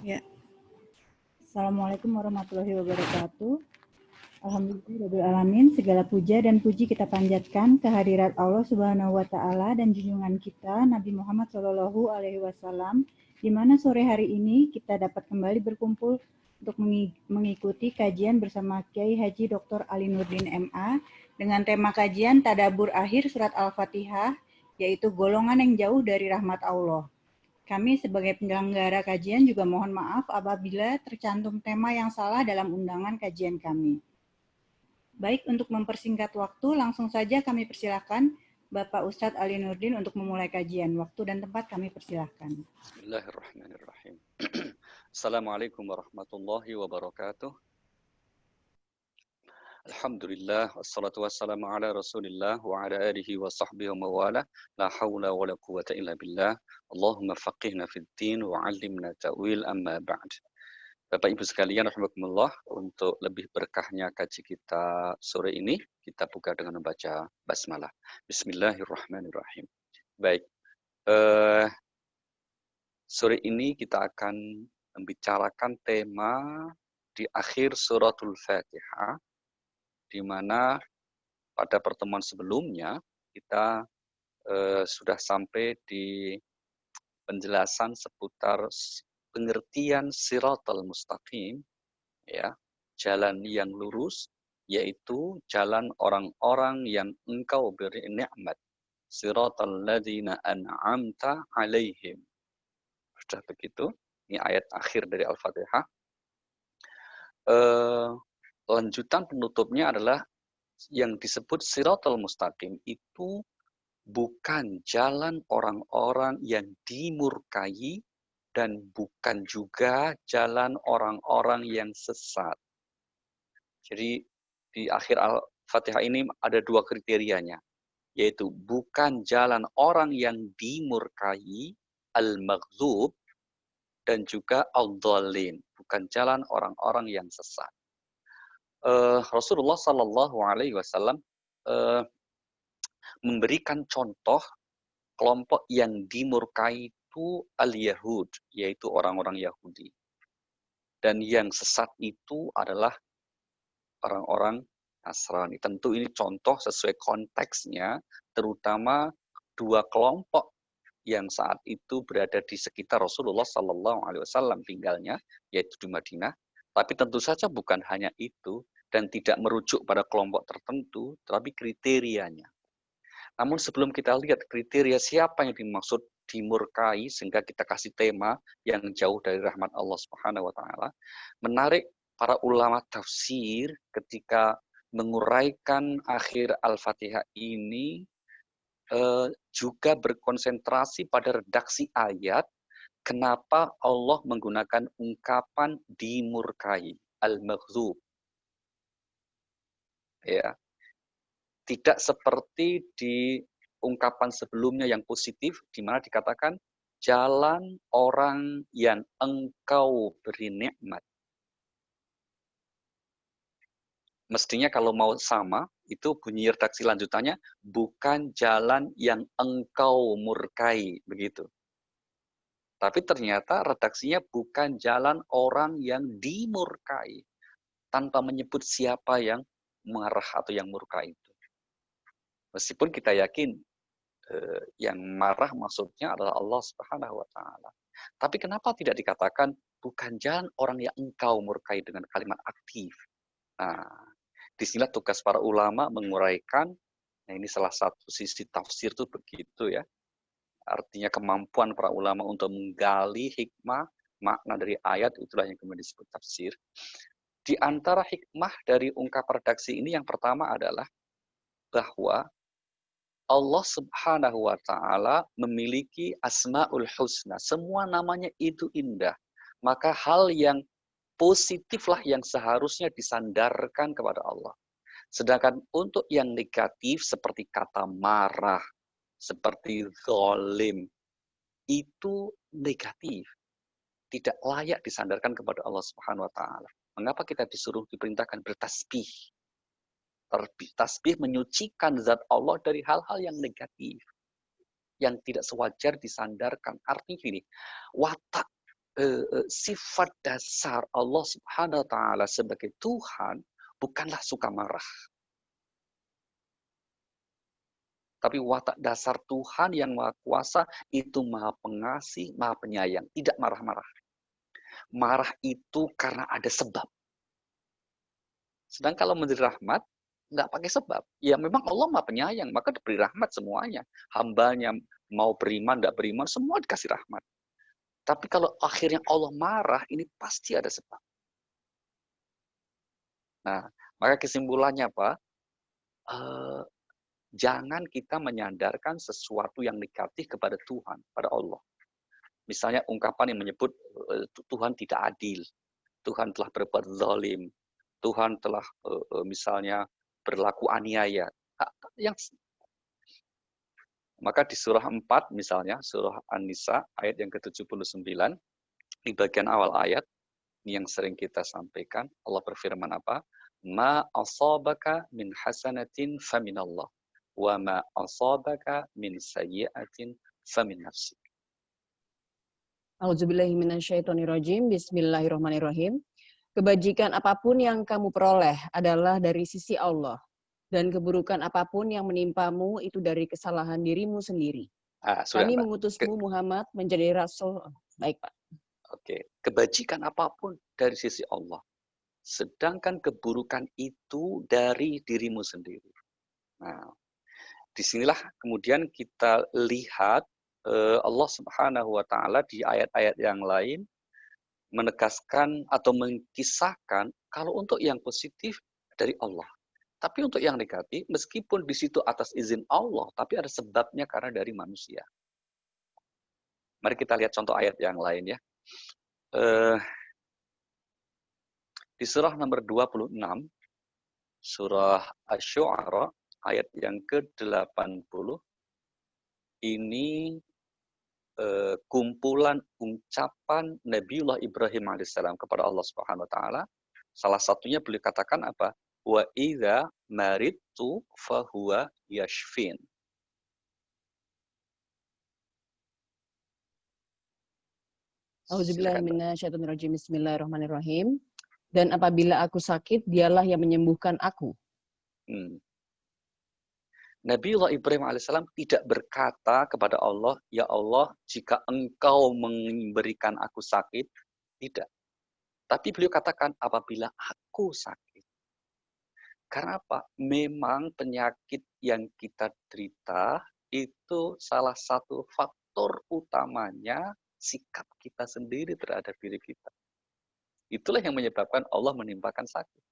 Ya. Assalamualaikum warahmatullahi wabarakatuh. Alhamdulillahirrahmanirrahim. Segala puja dan puji kita panjatkan kehadirat Allah Subhanahu wa taala dan junjungan kita Nabi Muhammad Shallallahu alaihi wasallam, di mana sore hari ini kita dapat kembali berkumpul untuk mengikuti kajian bersama Kiai Haji Dr. Ali Nurdin MA dengan tema kajian Tadabbur akhir surat Al-Fatihah, yaitu golongan yang jauh dari rahmat Allah. Kami sebagai penyelenggara kajian juga mohon maaf apabila tercantum tema yang salah dalam undangan kajian kami. Baik, untuk mempersingkat waktu, langsung saja kami persilahkan Bapak Ustadz Ali Nurdin untuk memulai kajian. Waktu dan tempat kami persilahkan. Bismillahirrahmanirrahim. Assalamualaikum warahmatullahi wabarakatuh. Alhamdulillah, wassalatu wassalamu ala rasulillah wa ala alihi wa sahbihi wa mawala. La hawla wa la quwata illa billah. Allahumma faqihna fid din wa alimna ta'wil amma ba'd. Bapak Ibu sekalian, rahimakumullah, untuk lebih berkahnya kaji kita sore ini, kita buka dengan membaca basmalah. Bismillahirrahmanirrahim. Baik, sore ini kita akan membicarakan tema di akhir suratul Fatihah, di mana pada pertemuan sebelumnya kita sudah sampai di penjelasan seputar pengertian siratal mustaqim, ya, jalan yang lurus, yaitu jalan orang-orang yang engkau beri nikmat, siratal ladzina an'amta alaihim. Sudah begitu, ini ayat akhir dari Al-Fatihah. Lanjutan penutupnya adalah yang disebut siratal mustaqim itu bukan jalan orang-orang yang dimurkai dan bukan juga jalan orang-orang yang sesat. Jadi di akhir Al-Fatihah ini ada dua kriterianya, yaitu bukan jalan orang yang dimurkai, al-maghdub, dan juga al-dhalin, bukan jalan orang-orang yang sesat. Rasulullah Shallallahu Alaihi Wasallam memberikan contoh kelompok yang dimurkai itu al-Yahud, yaitu orang-orang Yahudi. Dan yang sesat itu adalah orang-orang Nasrani. Tentu ini contoh sesuai konteksnya, terutama dua kelompok yang saat itu berada di sekitar Rasulullah Shallallahu Alaihi Wasallam tinggalnya, yaitu di Madinah. Tapi tentu saja bukan hanya itu dan tidak merujuk pada kelompok tertentu, tetapi kriterianya. Namun sebelum kita lihat kriteria siapa yang dimaksud dimurkai, sehingga kita kasih tema yang jauh dari rahmat Allah Subhanahu wa taala, menarik para ulama tafsir ketika menguraikan akhir Al-Fatihah ini juga berkonsentrasi pada redaksi ayat, kenapa Allah menggunakan ungkapan dimurkai, al-maghdub. Ya. Tidak seperti di ungkapan sebelumnya yang positif, di mana dikatakan jalan orang yang engkau beri nikmat. Mestinya kalau mau sama, itu bunyi redaksi lanjutannya, bukan jalan yang engkau murkai, begitu. Tapi ternyata redaksinya bukan jalan orang yang dimurkai, tanpa menyebut siapa yang marah atau yang murka itu. Meskipun kita yakin yang marah maksudnya adalah Allah Subhanahu wa taala. Tapi kenapa tidak dikatakan bukan jalan orang yang engkau murkai dengan kalimat aktif? Nah, disinilah tugas para ulama menguraikan. Nah, ini salah satu sisi tafsir itu begitu ya. Artinya kemampuan para ulama untuk menggali hikmah, makna dari ayat, itulah yang kemudian disebut tafsir. Di antara hikmah dari ungkapan redaksi ini yang pertama adalah bahwa Allah Subhanahu wa taala memiliki Asmaul Husna. Semua namanya itu indah. Maka hal yang positiflah yang seharusnya disandarkan kepada Allah. Sedangkan untuk yang negatif seperti kata marah, seperti zalim, itu negatif. Tidak layak disandarkan kepada Allah Subhanahu wa taala. Mengapa kita diperintahkan bertasbih? Tasbih menyucikan zat Allah dari hal-hal yang negatif, yang tidak sewajar disandarkan. Artinya gini, watak sifat dasar Allah Subhanahu wa taala sebagai Tuhan bukanlah suka marah. Tapi watak dasar Tuhan yang Maha Kuasa itu Maha Pengasih, Maha Penyayang, tidak marah-marah. Marah itu karena ada sebab. Sedang kalau memberi rahmat, nggak pakai sebab. Ya memang Allah Maha Penyayang, maka diberi rahmat semuanya. Hambanya mau beriman, nggak beriman, semua dikasih rahmat. Tapi kalau akhirnya Allah marah, ini pasti ada sebab. Nah, maka kesimpulannya apa? Jangan kita menyandarkan sesuatu yang negatif kepada Tuhan, pada Allah. Misalnya ungkapan yang menyebut Tuhan tidak adil, Tuhan telah berbuat zalim, Tuhan telah misalnya berlaku aniaya. Maka di surah 4 misalnya, surah An-Nisa ayat yang ke-79, di bagian awal ayat, ini yang sering kita sampaikan, Allah berfirman apa? Ma asabaka min hasanatin faminallah, wa ma asabaka min sayyi'atin famin nafsik. A'udzubillahi minasyaitonirrajim. Bismillahirrahmanirrahim. Kebajikan apapun yang kamu peroleh adalah dari sisi Allah. Dan keburukan apapun yang menimpamu itu dari kesalahan dirimu sendiri. Kami mengutusmu Muhammad menjadi rasul. Baik, Pak. Oke, kebajikan apapun dari sisi Allah. Sedangkan keburukan itu dari dirimu sendiri. Nah, disinilah kemudian kita lihat Allah Subhanahu wa taala di ayat-ayat yang lain menegaskan atau mengkisahkan kalau untuk yang positif dari Allah. Tapi untuk yang negatif, meskipun di situ atas izin Allah, tapi ada sebabnya karena dari manusia. Mari kita lihat contoh ayat yang lain ya. Di surah nomor 26, surah Asy-Syu'ara, ayat yang ke-80, ini kumpulan ucapan Nabiullah Ibrahim alaihissalam kepada Allah Subhanahu wa taala. Salah satunya beliau katakan apa? Wa idza maridtu fahuwa yashfin. A'udzubillahi minasyaitonirrajim. Bismillahirrahmanirrahim. Dan apabila aku sakit, dialah yang menyembuhkan aku. Nabiullah Ibrahim alaihissalam tidak berkata kepada Allah, ya Allah, jika engkau memberikan aku sakit, tidak. Tapi beliau katakan, apabila aku sakit. Karena apa? Memang penyakit yang kita derita itu salah satu faktor utamanya sikap kita sendiri terhadap diri kita. Itulah yang menyebabkan Allah menimpakan sakit.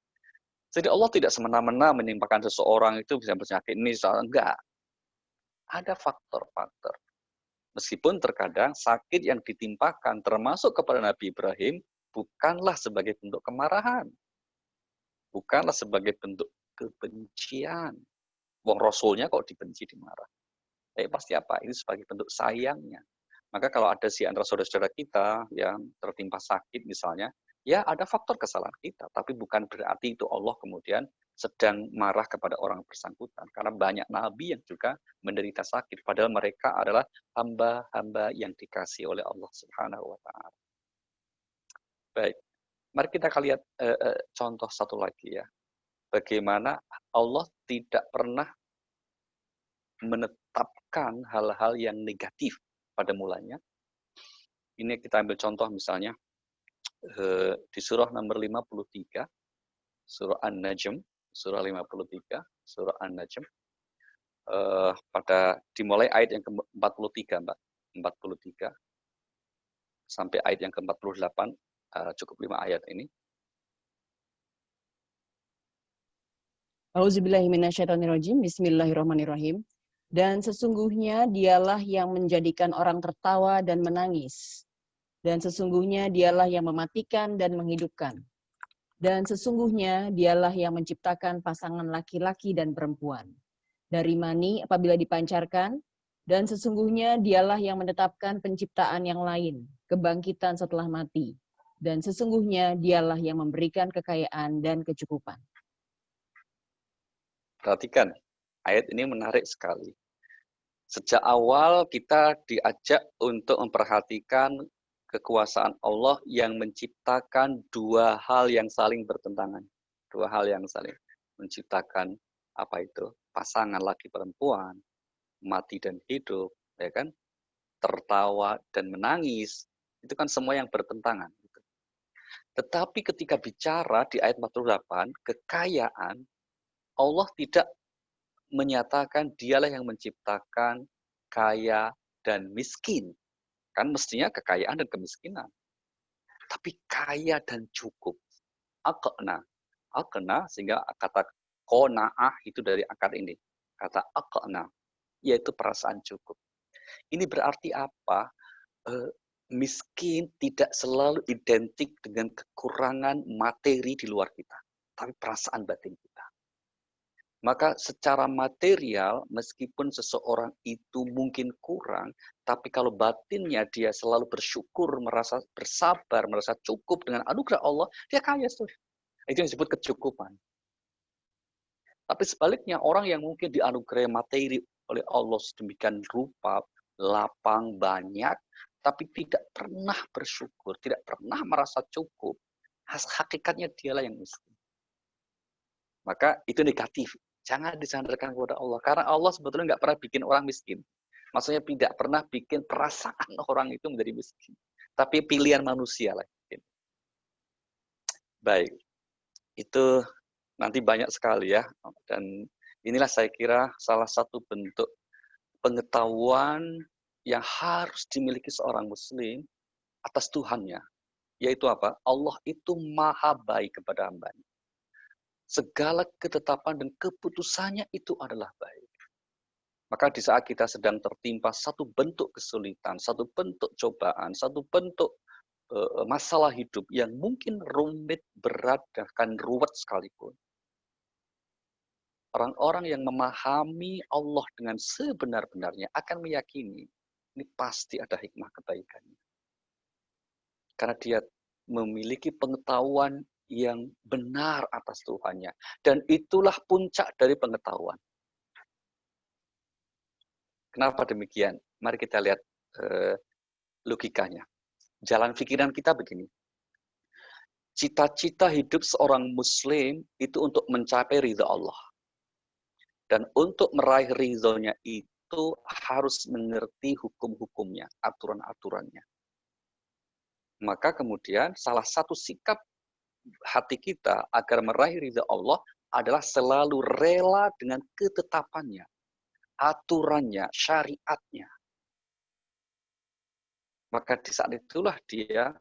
Jadi Allah tidak semena-mena menimpakan seseorang itu bisa penyakit ini, enggak. Ada faktor-faktor. Meskipun terkadang sakit yang ditimpakan termasuk kepada Nabi Ibrahim bukanlah sebagai bentuk kemarahan. Bukanlah sebagai bentuk kebencian. Wong Rasulnya kok dibenci, dimarah. Pasti apa? Ini sebagai bentuk sayangnya. Maka kalau ada si antara saudara-saudara kita yang tertimpa sakit misalnya, ya ada faktor kesalahan kita. Tapi bukan berarti itu Allah kemudian sedang marah kepada orang bersangkutan. Karena banyak nabi yang juga menderita sakit. Padahal mereka adalah hamba-hamba yang dikasih oleh Allah Subhanahu wa ta'ala. Baik. Mari kita lihat contoh satu lagi ya. Bagaimana Allah tidak pernah menetapkan hal-hal yang negatif pada mulanya. Ini kita ambil contoh misalnya di surah nomor 53, surah An-Najm, surah 53, surah An-Najm, pada dimulai ayat yang ke-43, Mbak. 43 sampai ayat yang ke-48, cukup 5 ayat ini. A'udzubillahi minasyaitonirrajim. Bismillahirrahmanirrahim. Dan sesungguhnya dialah yang menjadikan orang tertawa dan menangis. Dan sesungguhnya dialah yang mematikan dan menghidupkan. Dan sesungguhnya dialah yang menciptakan pasangan laki-laki dan perempuan. Dari mani apabila dipancarkan. Dan sesungguhnya dialah yang menetapkan penciptaan yang lain, kebangkitan setelah mati. Dan sesungguhnya dialah yang memberikan kekayaan dan kecukupan. Perhatikan, ayat ini menarik sekali. Sejak awal kita diajak untuk memperhatikan kekuasaan Allah yang menciptakan dua hal yang saling bertentangan. Dua hal yang saling menciptakan apa itu? Pasangan laki perempuan, mati dan hidup, ya kan? Tertawa dan menangis. Itu kan semua yang bertentangan. Tetapi ketika bicara di ayat 48, kekayaan, Allah tidak menyatakan dialah yang menciptakan kaya dan miskin. Kan mestinya kekayaan dan kemiskinan. Tapi kaya dan cukup. Aqna. Aqna, sehingga kata qona'ah itu dari akar ini. Kata aqna, yaitu perasaan cukup. Ini berarti apa? Miskin tidak selalu identik dengan kekurangan materi di luar kita, tapi perasaan batin kita. Maka secara material, meskipun seseorang itu mungkin kurang, tapi kalau batinnya dia selalu bersyukur, merasa bersabar, merasa cukup dengan anugerah Allah, dia kaya. Itu yang disebut kecukupan. Tapi sebaliknya, orang yang mungkin dianugerahi materi oleh Allah sedemikian rupa, lapang, banyak, tapi tidak pernah bersyukur, tidak pernah merasa cukup, hakikatnya dialah yang miskin. Maka itu negatif. Jangan disandarkan kepada Allah. Karena Allah sebetulnya nggak pernah bikin orang miskin. Maksudnya tidak pernah bikin perasaan orang itu menjadi miskin. Tapi pilihan manusia lah. Baik. Itu nanti banyak sekali ya. Dan inilah saya kira salah satu bentuk pengetahuan yang harus dimiliki seorang muslim atas Tuhannya. Yaitu apa? Allah itu maha baik kepada hambanya. Segala ketetapan dan keputusannya itu adalah baik. Maka di saat kita sedang tertimpa satu bentuk kesulitan, satu bentuk cobaan, satu bentuk masalah hidup yang mungkin rumit, berat, bahkan ruwet sekalipun. Orang-orang yang memahami Allah dengan sebenar-benarnya akan meyakini ini pasti ada hikmah kebaikannya. Karena dia memiliki pengetahuan yang benar atas Tuhannya. Dan itulah puncak dari pengetahuan. Kenapa demikian? Mari kita lihat logikanya. Jalan pikiran kita begini. Cita-cita hidup seorang muslim itu untuk mencapai ridha Allah. Dan untuk meraih ridhonya itu harus mengerti hukum-hukumnya, aturan-aturannya. Maka kemudian salah satu sikap hati kita agar meraih ridha Allah adalah selalu rela dengan ketetapannya, aturannya, syariatnya. Maka di saat itulah dia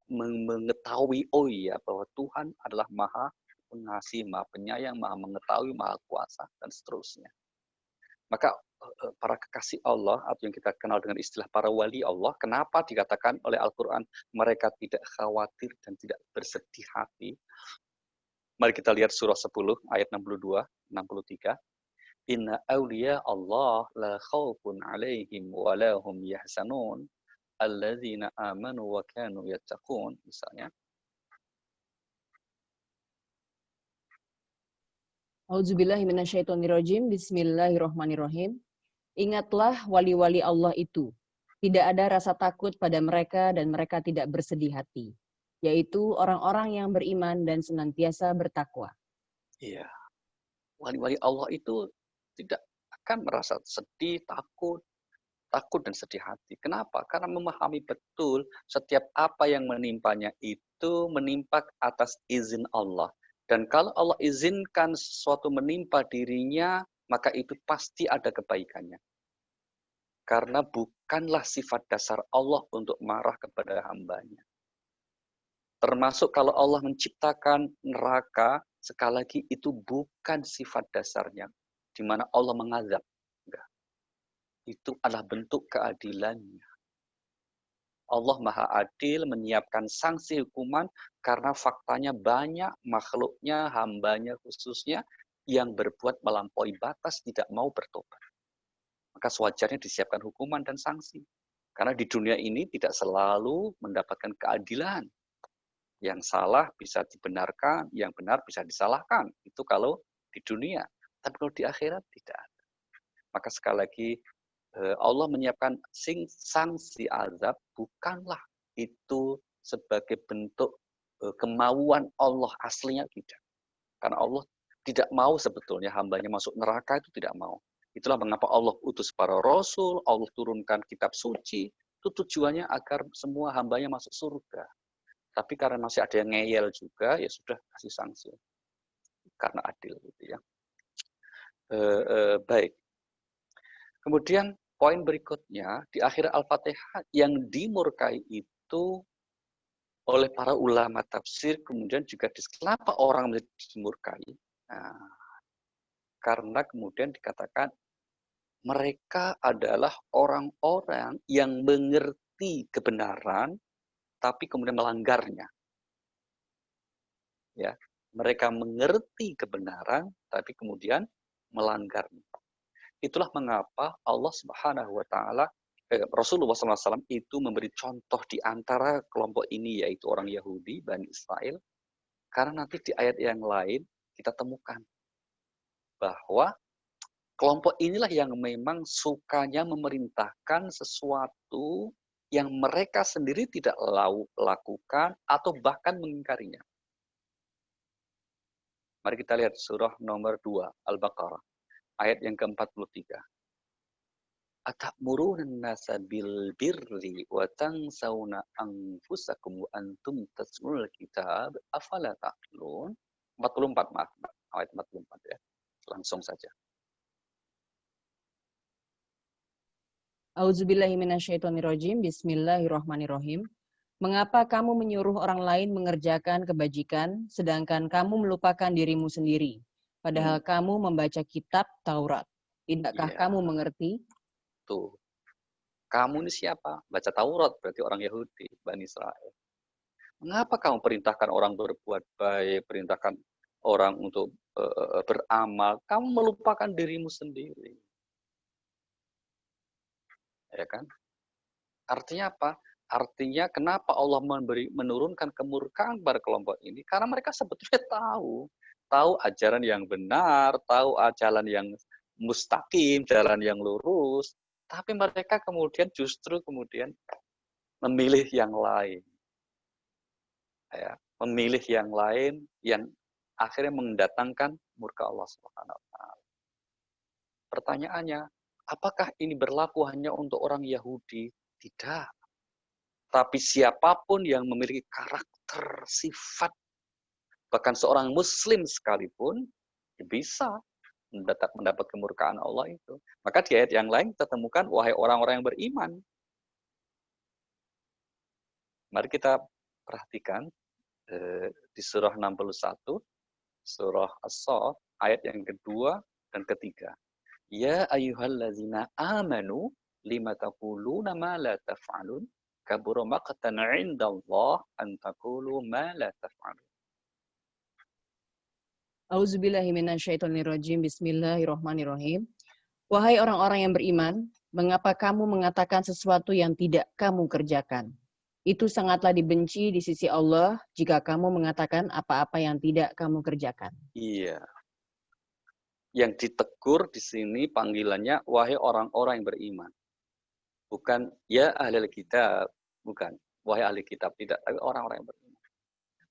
mengetahui, oh iya, bahwa Tuhan adalah maha pengasih, maha penyayang, maha mengetahui, maha kuasa, dan seterusnya. Maka para kekasih Allah, atau yang kita kenal dengan istilah para wali Allah, kenapa dikatakan oleh Al-Quran mereka tidak khawatir dan tidak bersedih hati? Mari kita lihat surah 10 ayat 62, 63. Inna awliya Allah la khawfun alaihim wa la hum yahzanun alladzina amanu wa kanu yattaqun, misalnya. Auzubillahi minasyaitonirrajim. Bismillahirrahmanirrahim. Ingatlah wali-wali Allah itu. Tidak ada rasa takut pada mereka dan mereka tidak bersedih hati. Yaitu orang-orang yang beriman dan senantiasa bertakwa. Iya. Wali-wali Allah itu tidak akan merasa sedih, takut dan sedih hati. Kenapa? Karena memahami betul setiap apa yang menimpanya itu menimpa atas izin Allah. Dan kalau Allah izinkan sesuatu menimpa dirinya, maka itu pasti ada kebaikannya. Karena bukanlah sifat dasar Allah untuk marah kepada hambanya. Termasuk kalau Allah menciptakan neraka, sekali lagi itu bukan sifat dasarnya, di mana Allah mengazab. Enggak. Itu adalah bentuk keadilannya. Allah Maha Adil menyiapkan sanksi hukuman karena faktanya banyak makhluknya, hambanya khususnya, yang berbuat melampaui batas, tidak mau bertobat. Maka sewajarnya disiapkan hukuman dan sanksi. Karena di dunia ini tidak selalu mendapatkan keadilan. Yang salah bisa dibenarkan, yang benar bisa disalahkan. Itu kalau di dunia. Tapi kalau di akhirat tidak ada. Maka sekali lagi Allah menyiapkan sanksi azab bukanlah itu sebagai bentuk kemauan Allah aslinya tidak. Karena Allah tidak mau sebetulnya hambanya masuk neraka, itu tidak mau. Itulah mengapa Allah utus para rasul, Allah turunkan kitab suci, itu tujuannya agar semua hambanya masuk surga. Tapi karena masih ada yang ngeyel juga, ya sudah kasih sanksi. Karena adil gitu ya. Baik. Kemudian poin berikutnya, di akhir Al-Fatihah yang dimurkai itu oleh para ulama tafsir, kemudian juga kenapa orang menjadi dimurkai. Nah, karena kemudian dikatakan mereka adalah orang-orang yang mengerti kebenaran, tapi kemudian melanggarnya. Ya, mereka mengerti kebenaran, tapi kemudian melanggarnya. Itulah mengapa Allah Subhanahu wa Ta'ala, Rasulullah SAW itu memberi contoh di antara kelompok ini, yaitu orang Yahudi, Bani Israel. Karena nanti di ayat yang lain kita temukan bahwa kelompok inilah yang memang sukanya memerintahkan sesuatu yang mereka sendiri tidak lakukan atau bahkan mengingkarinya. Mari kita lihat surah nomor 2, Al-Baqarah. Ayat yang ke-43. Atamuruna an-nasa bil birri wa tansawna anfusakum wa antum tatlul kitab afala taqilun. 44, maaf. Ayat 44 ya. Langsung saja. Auzubillahi minasyaitonirrajim. Bismillahirrahmanirrahim. Mengapa kamu menyuruh orang lain mengerjakan kebajikan, sedangkan kamu melupakan dirimu sendiri? Padahal kamu membaca kitab Taurat. Tidakkah kamu mengerti? Tuh. Kamu ini siapa? Baca Taurat, berarti orang Yahudi, Bani Israel. Mengapa kamu perintahkan orang berbuat baik, perintahkan orang untuk beramal? Kamu melupakan dirimu sendiri. Ya kan? Artinya apa? Artinya kenapa Allah menurunkan kemurkaan pada kelompok ini? Karena mereka sebetulnya tahu ajaran yang benar, tahu jalan yang mustaqim, jalan yang lurus, tapi mereka kemudian justru memilih yang lain. Ya, memilih yang lain yang akhirnya mendatangkan murka Allah Subhanahu wa taala. Pertanyaannya, apakah ini berlaku hanya untuk orang Yahudi? Tidak. Tapi siapapun yang memiliki karakter, sifat, bahkan seorang Muslim sekalipun, bisa mendapat kemurkaan Allah itu. Maka di ayat yang lain kita temukan, wahai orang-orang yang beriman. Mari kita perhatikan di surah 61, surah As-Saff, ayat yang kedua dan ketiga. Ya ayyuhallazina amanu lima taquluna ma la taf'alun kabura maqtan 'indallah an taqulu ma la taf'alun. Auzubillahi minasyaitonirrajim. Bismillahirrahmanirrahim. Wahai orang-orang yang beriman, mengapa kamu mengatakan sesuatu yang tidak kamu kerjakan? Itu sangatlah dibenci di sisi Allah jika kamu mengatakan apa-apa yang tidak kamu kerjakan. Iya. Yang ditegur di sini panggilannya wahai orang-orang yang beriman. Bukan ya ahli kitab, bukan wahai ahli kitab, tidak, tapi orang-orang yang beriman.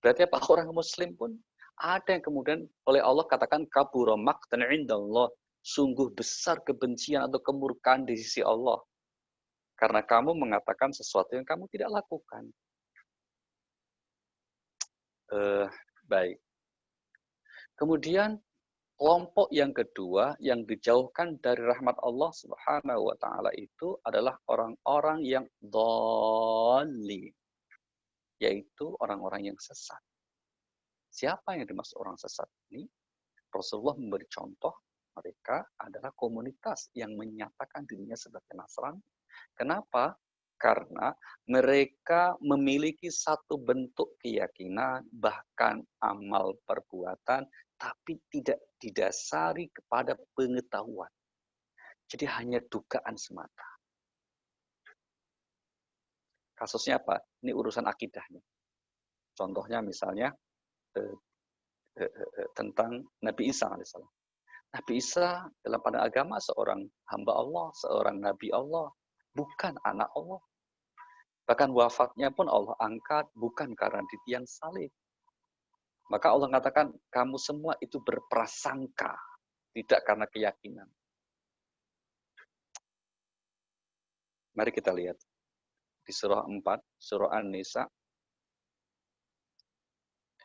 Berarti apa? Orang Muslim pun ada yang kemudian oleh Allah katakan kabura maqtan 'indallah, sungguh besar kebencian atau kemurkaan di sisi Allah. Karena kamu mengatakan sesuatu yang kamu tidak lakukan. Baik. Kemudian kelompok yang kedua yang dijauhkan dari rahmat Allah Subhanahu wa taala itu adalah orang-orang yang dhalin, yaitu orang-orang yang sesat. Siapa yang dimaksud orang sesat ini? Rasulullah memberi contoh, mereka adalah komunitas yang menyatakan dirinya sebagai Nasrani. Kenapa? Karena mereka memiliki satu bentuk keyakinan, bahkan amal perbuatan, tapi tidak didasari kepada pengetahuan. Jadi hanya dugaan semata. Kasusnya apa? Ini urusan akidahnya. Contohnya misalnya tentang Nabi Isa alaihissalam. Nabi Isa dalam pandangan agama seorang hamba Allah, seorang Nabi Allah, bukan anak Allah. Bahkan wafatnya pun Allah angkat bukan karena di tiang salib. Maka Allah katakan, kamu semua itu berprasangka, tidak karena keyakinan. Mari kita lihat di surah 4, surah An-Nisa,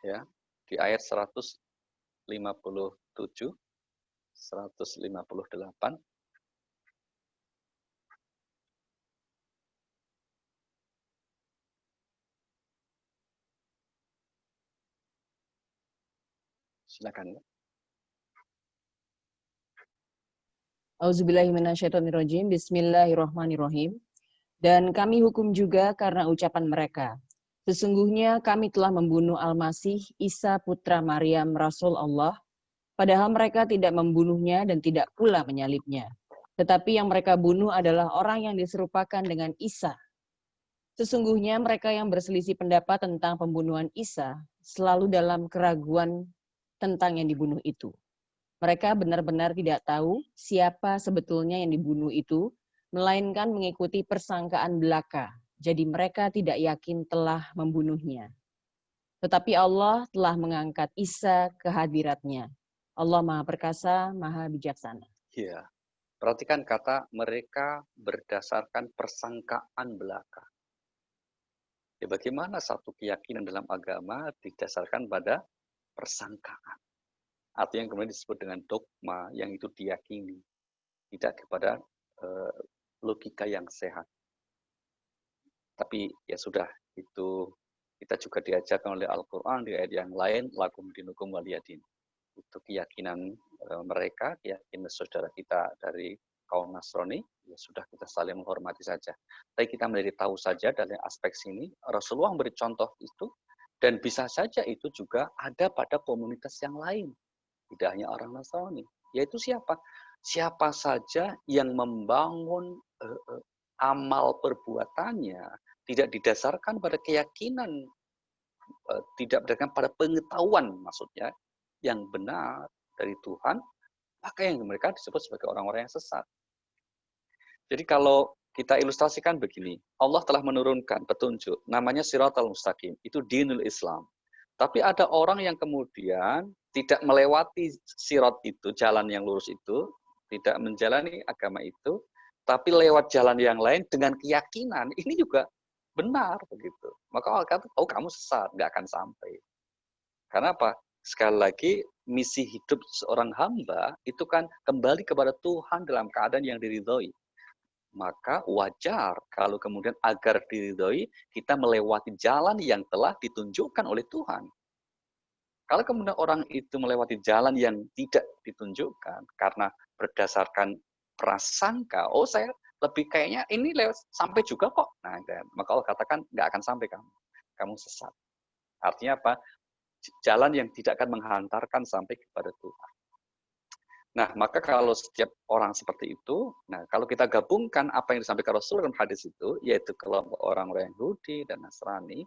ya, di ayat 157, 158. Silakan. Auzubillahiminasyaitonirrajim. Bismillahirrahmanirrahim. Dan kami hukum juga karena ucapan mereka. Sesungguhnya kami telah membunuh Al-Masih Isa putra Maryam Rasul Allah, padahal mereka tidak membunuhnya dan tidak pula menyalibnya. Tetapi yang mereka bunuh adalah orang yang diserupakan dengan Isa. Sesungguhnya mereka yang berselisih pendapat tentang pembunuhan Isa selalu dalam keraguan tentang yang dibunuh itu. Mereka benar-benar tidak tahu siapa sebetulnya yang dibunuh itu, melainkan mengikuti persangkaan belaka. Jadi mereka tidak yakin telah membunuhnya. Tetapi Allah telah mengangkat Isa ke hadiratnya. Allah Maha Perkasa, Maha Bijaksana. Ya, perhatikan kata mereka berdasarkan persangkaan belaka. Ya, bagaimana satu keyakinan dalam agama didasarkan pada persangkaan. Artinya yang kemudian disebut dengan dogma yang itu diyakini, tidak kepada logika yang sehat. Tapi ya sudah, itu kita juga diajarkan oleh Al-Quran di ayat yang lain, lakum dinukum waliyadin. Itu keyakinan mereka, keyakinan saudara kita dari kaum Nasrani, ya sudah kita saling menghormati saja. Tapi kita menjadi tahu saja dari aspek sini, Rasulullah memberi contoh itu, dan bisa saja itu juga ada pada komunitas yang lain. Tidak hanya orang Nasrani, yaitu siapa? Siapa saja yang membangun amal perbuatannya tidak didasarkan pada keyakinan, tidak berdasarkan pada pengetahuan maksudnya yang benar dari Tuhan, maka yang mereka disebut sebagai orang-orang yang sesat. Jadi kalau kita ilustrasikan begini, Allah telah menurunkan petunjuk, namanya Siratal Mustaqim, itu dinul Islam. Tapi ada orang yang kemudian tidak melewati sirat itu, jalan yang lurus itu, tidak menjalani agama itu, tapi lewat jalan yang lain dengan keyakinan, ini juga benar begitu. Maka Allah kata, oh kamu sesat, nggak akan sampai. Karena apa? Sekali lagi, misi hidup seorang hamba itu kan kembali kepada Tuhan dalam keadaan yang diridhoi. Maka wajar kalau kemudian agar diridhoi, kita melewati jalan yang telah ditunjukkan oleh Tuhan. Kalau kemudian orang itu melewati jalan yang tidak ditunjukkan karena berdasarkan prasangka, oh saya lebih kayaknya ini lewat sampai juga kok. Nah, maka Allah katakan nggak akan sampai kamu sesat. Artinya apa? Jalan yang tidak akan menghantarkan sampai kepada Tuhan. Nah, maka kalau setiap orang seperti itu, nah kalau kita gabungkan apa yang disampaikan Rasul dalam hadis itu, yaitu kelompok orang-orang Yahudi dan Nasrani,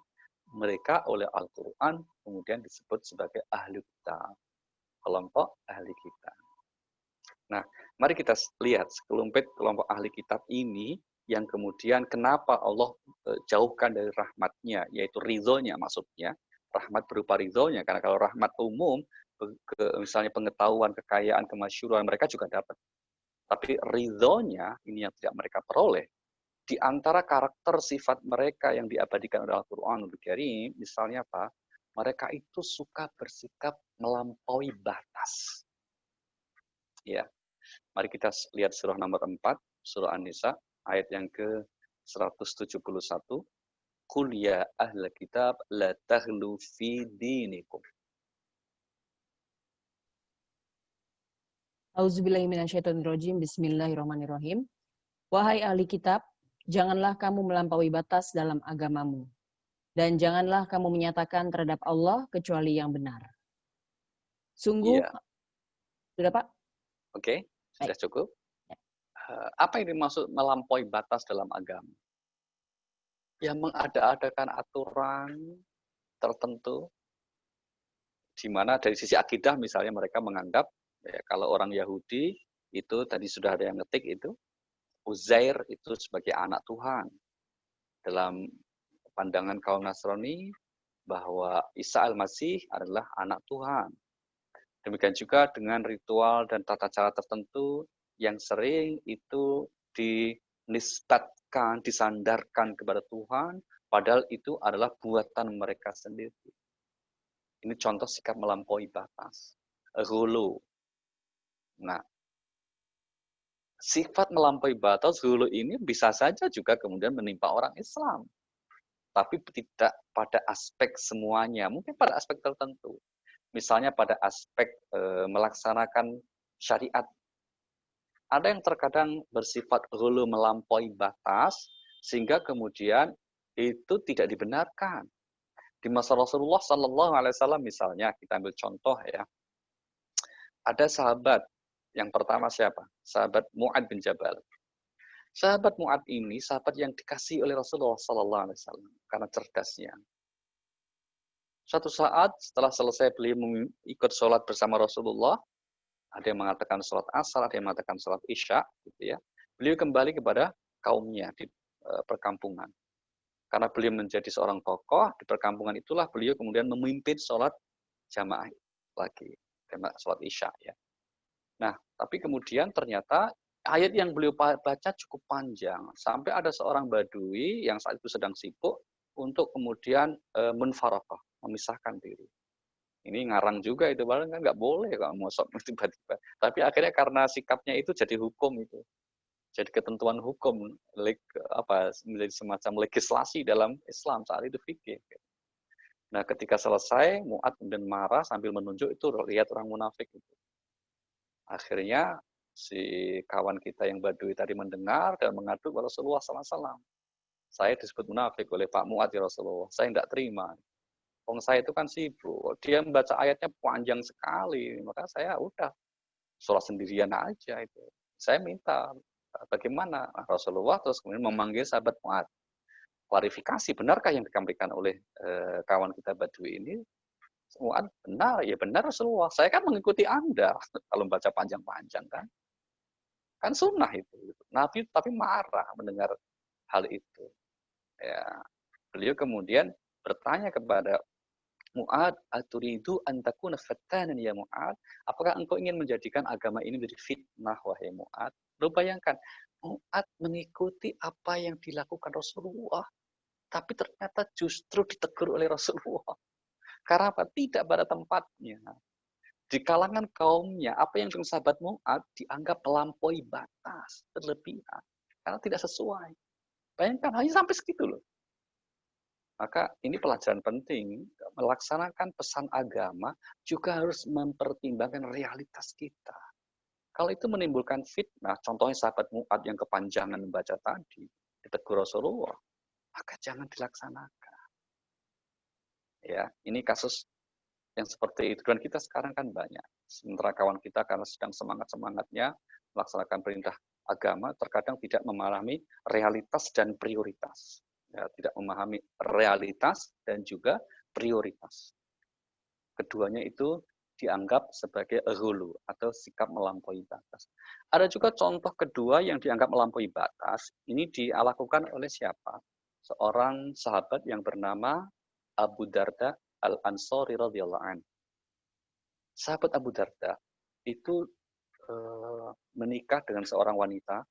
mereka oleh Al-Quran kemudian disebut sebagai ahli kitab, kelompok ahli kitab. Nah, mari kita lihat sekelompok kelompok ahli kitab ini yang kemudian kenapa Allah jauhkan dari rahmatnya, yaitu ridhonya maksudnya, rahmat berupa ridhonya, karena kalau rahmat umum, misalnya pengetahuan, kekayaan, kemasyhuran, mereka juga dapat. Tapi ridhonya, ini yang tidak mereka peroleh. Di antara karakter sifat mereka yang diabadikan oleh Al-Quranul Karim, misalnya apa? Mereka itu suka bersikap melampaui batas. Ya, mari kita lihat surah nomor 4, surah An-Nisa, ayat yang ke-171. Qul ya ahlal kitab la taghlu fi dinikum. Auzubillahiminasyaitonirrajim. Bismillahirrahmanirrahim. Wahai ahli kitab, janganlah kamu melampaui batas dalam agamamu. Dan janganlah kamu menyatakan terhadap Allah kecuali yang benar. Sungguh, Ya. Sudah Pak? Oke, sudah cukup. Apa yang dimaksud melampaui batas dalam agama? Ya, mengada-adakan aturan tertentu, di mana dari sisi akidah misalnya mereka menganggap, ya, kalau orang Yahudi itu tadi sudah ada yang ngetik itu, Uzair itu sebagai anak Tuhan. Dalam pandangan kaum Nasrani bahwa Isa al-Masih adalah anak Tuhan. Demikian juga dengan ritual dan tata cara tertentu yang sering itu dinisbatkan, disandarkan kepada Tuhan, padahal itu adalah buatan mereka sendiri. Ini contoh sikap melampaui batas. Ghulu. Nah, sifat melampaui batas ghulu ini bisa saja juga kemudian menimpa orang Islam. Tapi tidak pada aspek semuanya, mungkin pada aspek tertentu. Misalnya pada aspek melaksanakan syariat. Ada yang terkadang bersifat ghulu melampaui batas, sehingga kemudian itu tidak dibenarkan. Di masa Rasulullah SAW misalnya, kita ambil contoh ya, ada sahabat, yang pertama siapa? Sahabat Mu'ad bin Jabal. Sahabat Mu'ad ini sahabat yang dikasihi oleh Rasulullah SAW karena cerdasnya. Suatu saat setelah selesai beliau ikut sholat bersama Rasulullah, ada yang mengatakan sholat asar, ada yang mengatakan sholat isya, gitu ya. Beliau kembali kepada kaumnya di perkampungan. Karena beliau menjadi seorang tokoh di perkampungan itulah beliau kemudian memimpin sholat jamaah lagi, sholat isya ya. Nah, tapi kemudian ternyata ayat yang beliau baca cukup panjang sampai ada seorang badui yang saat itu sedang sibuk untuk kemudian munfarakah, memisahkan diri. Ini ngarang juga itu, padahal kan nggak boleh kalau mosok tiba-tiba. Tapi akhirnya karena sikapnya itu jadi hukum itu. Jadi ketentuan hukum menjadi semacam legislasi dalam Islam saat itu fikih. Nah, ketika selesai Mu'ad kemudian marah sambil menunjuk itu lihat orang munafik itu. Akhirnya si kawan kita yang badui tadi mendengar dan mengadu kepada Rasulullah SAW. Saya disebut munafik oleh Pak Mu'ad ya Rasulullah. Saya tidak terima. Wong saya itu kan sibuk. Dia membaca ayatnya panjang sekali. Maka saya udah sholat sendirian aja itu. Saya minta bagaimana Rasulullah terus kemudian memanggil sahabat Mu'ad. Klarifikasi, benarkah yang dikabarkan oleh kawan kita Badui ini? Mu'ad, benar, ya benar Rasulullah. Saya kan mengikuti Anda kalau membaca panjang-panjang kan. Kan sunnah itu. Nabi tapi marah mendengar hal itu. Ya, beliau kemudian bertanya kepada Mu'ad, aturidu an takuna fattanan ya Mu'ad? Apakah engkau ingin menjadikan agama ini menjadi fitnah, wahai Mu'ad? Lu bayangkan, Mu'ad mengikuti apa yang dilakukan Rasulullah, tapi ternyata justru ditegur oleh Rasulullah. Karena apa? Tidak pada tempatnya. Di kalangan kaumnya, apa yang dengan sahabat Mu'ad dianggap melampaui batas, berlebihan. Karena tidak sesuai. Bayangkan, hanya sampai segitu loh. Maka ini pelajaran penting, melaksanakan pesan agama juga harus mempertimbangkan realitas kita. Kalau itu menimbulkan fitnah, contohnya sahabat Mu'ad yang kepanjangan membaca tadi, ditegur Rasulullah, maka jangan dilaksanakan. Ya, ini kasus yang seperti itu. Dan kita sekarang kan banyak. Sementara kawan kita karena sedang semangat-semangatnya melaksanakan perintah agama, terkadang tidak memahami realitas dan prioritas. Ya, tidak memahami realitas dan juga prioritas. Keduanya itu dianggap sebagai ghulu atau sikap melampaui batas. Ada juga contoh kedua yang dianggap melampaui batas. Ini dilakukan oleh siapa? Seorang sahabat yang bernama Abu Darda Al-Ansari radhiyallahu anhu. Sahabat Abu Darda itu menikah dengan seorang wanita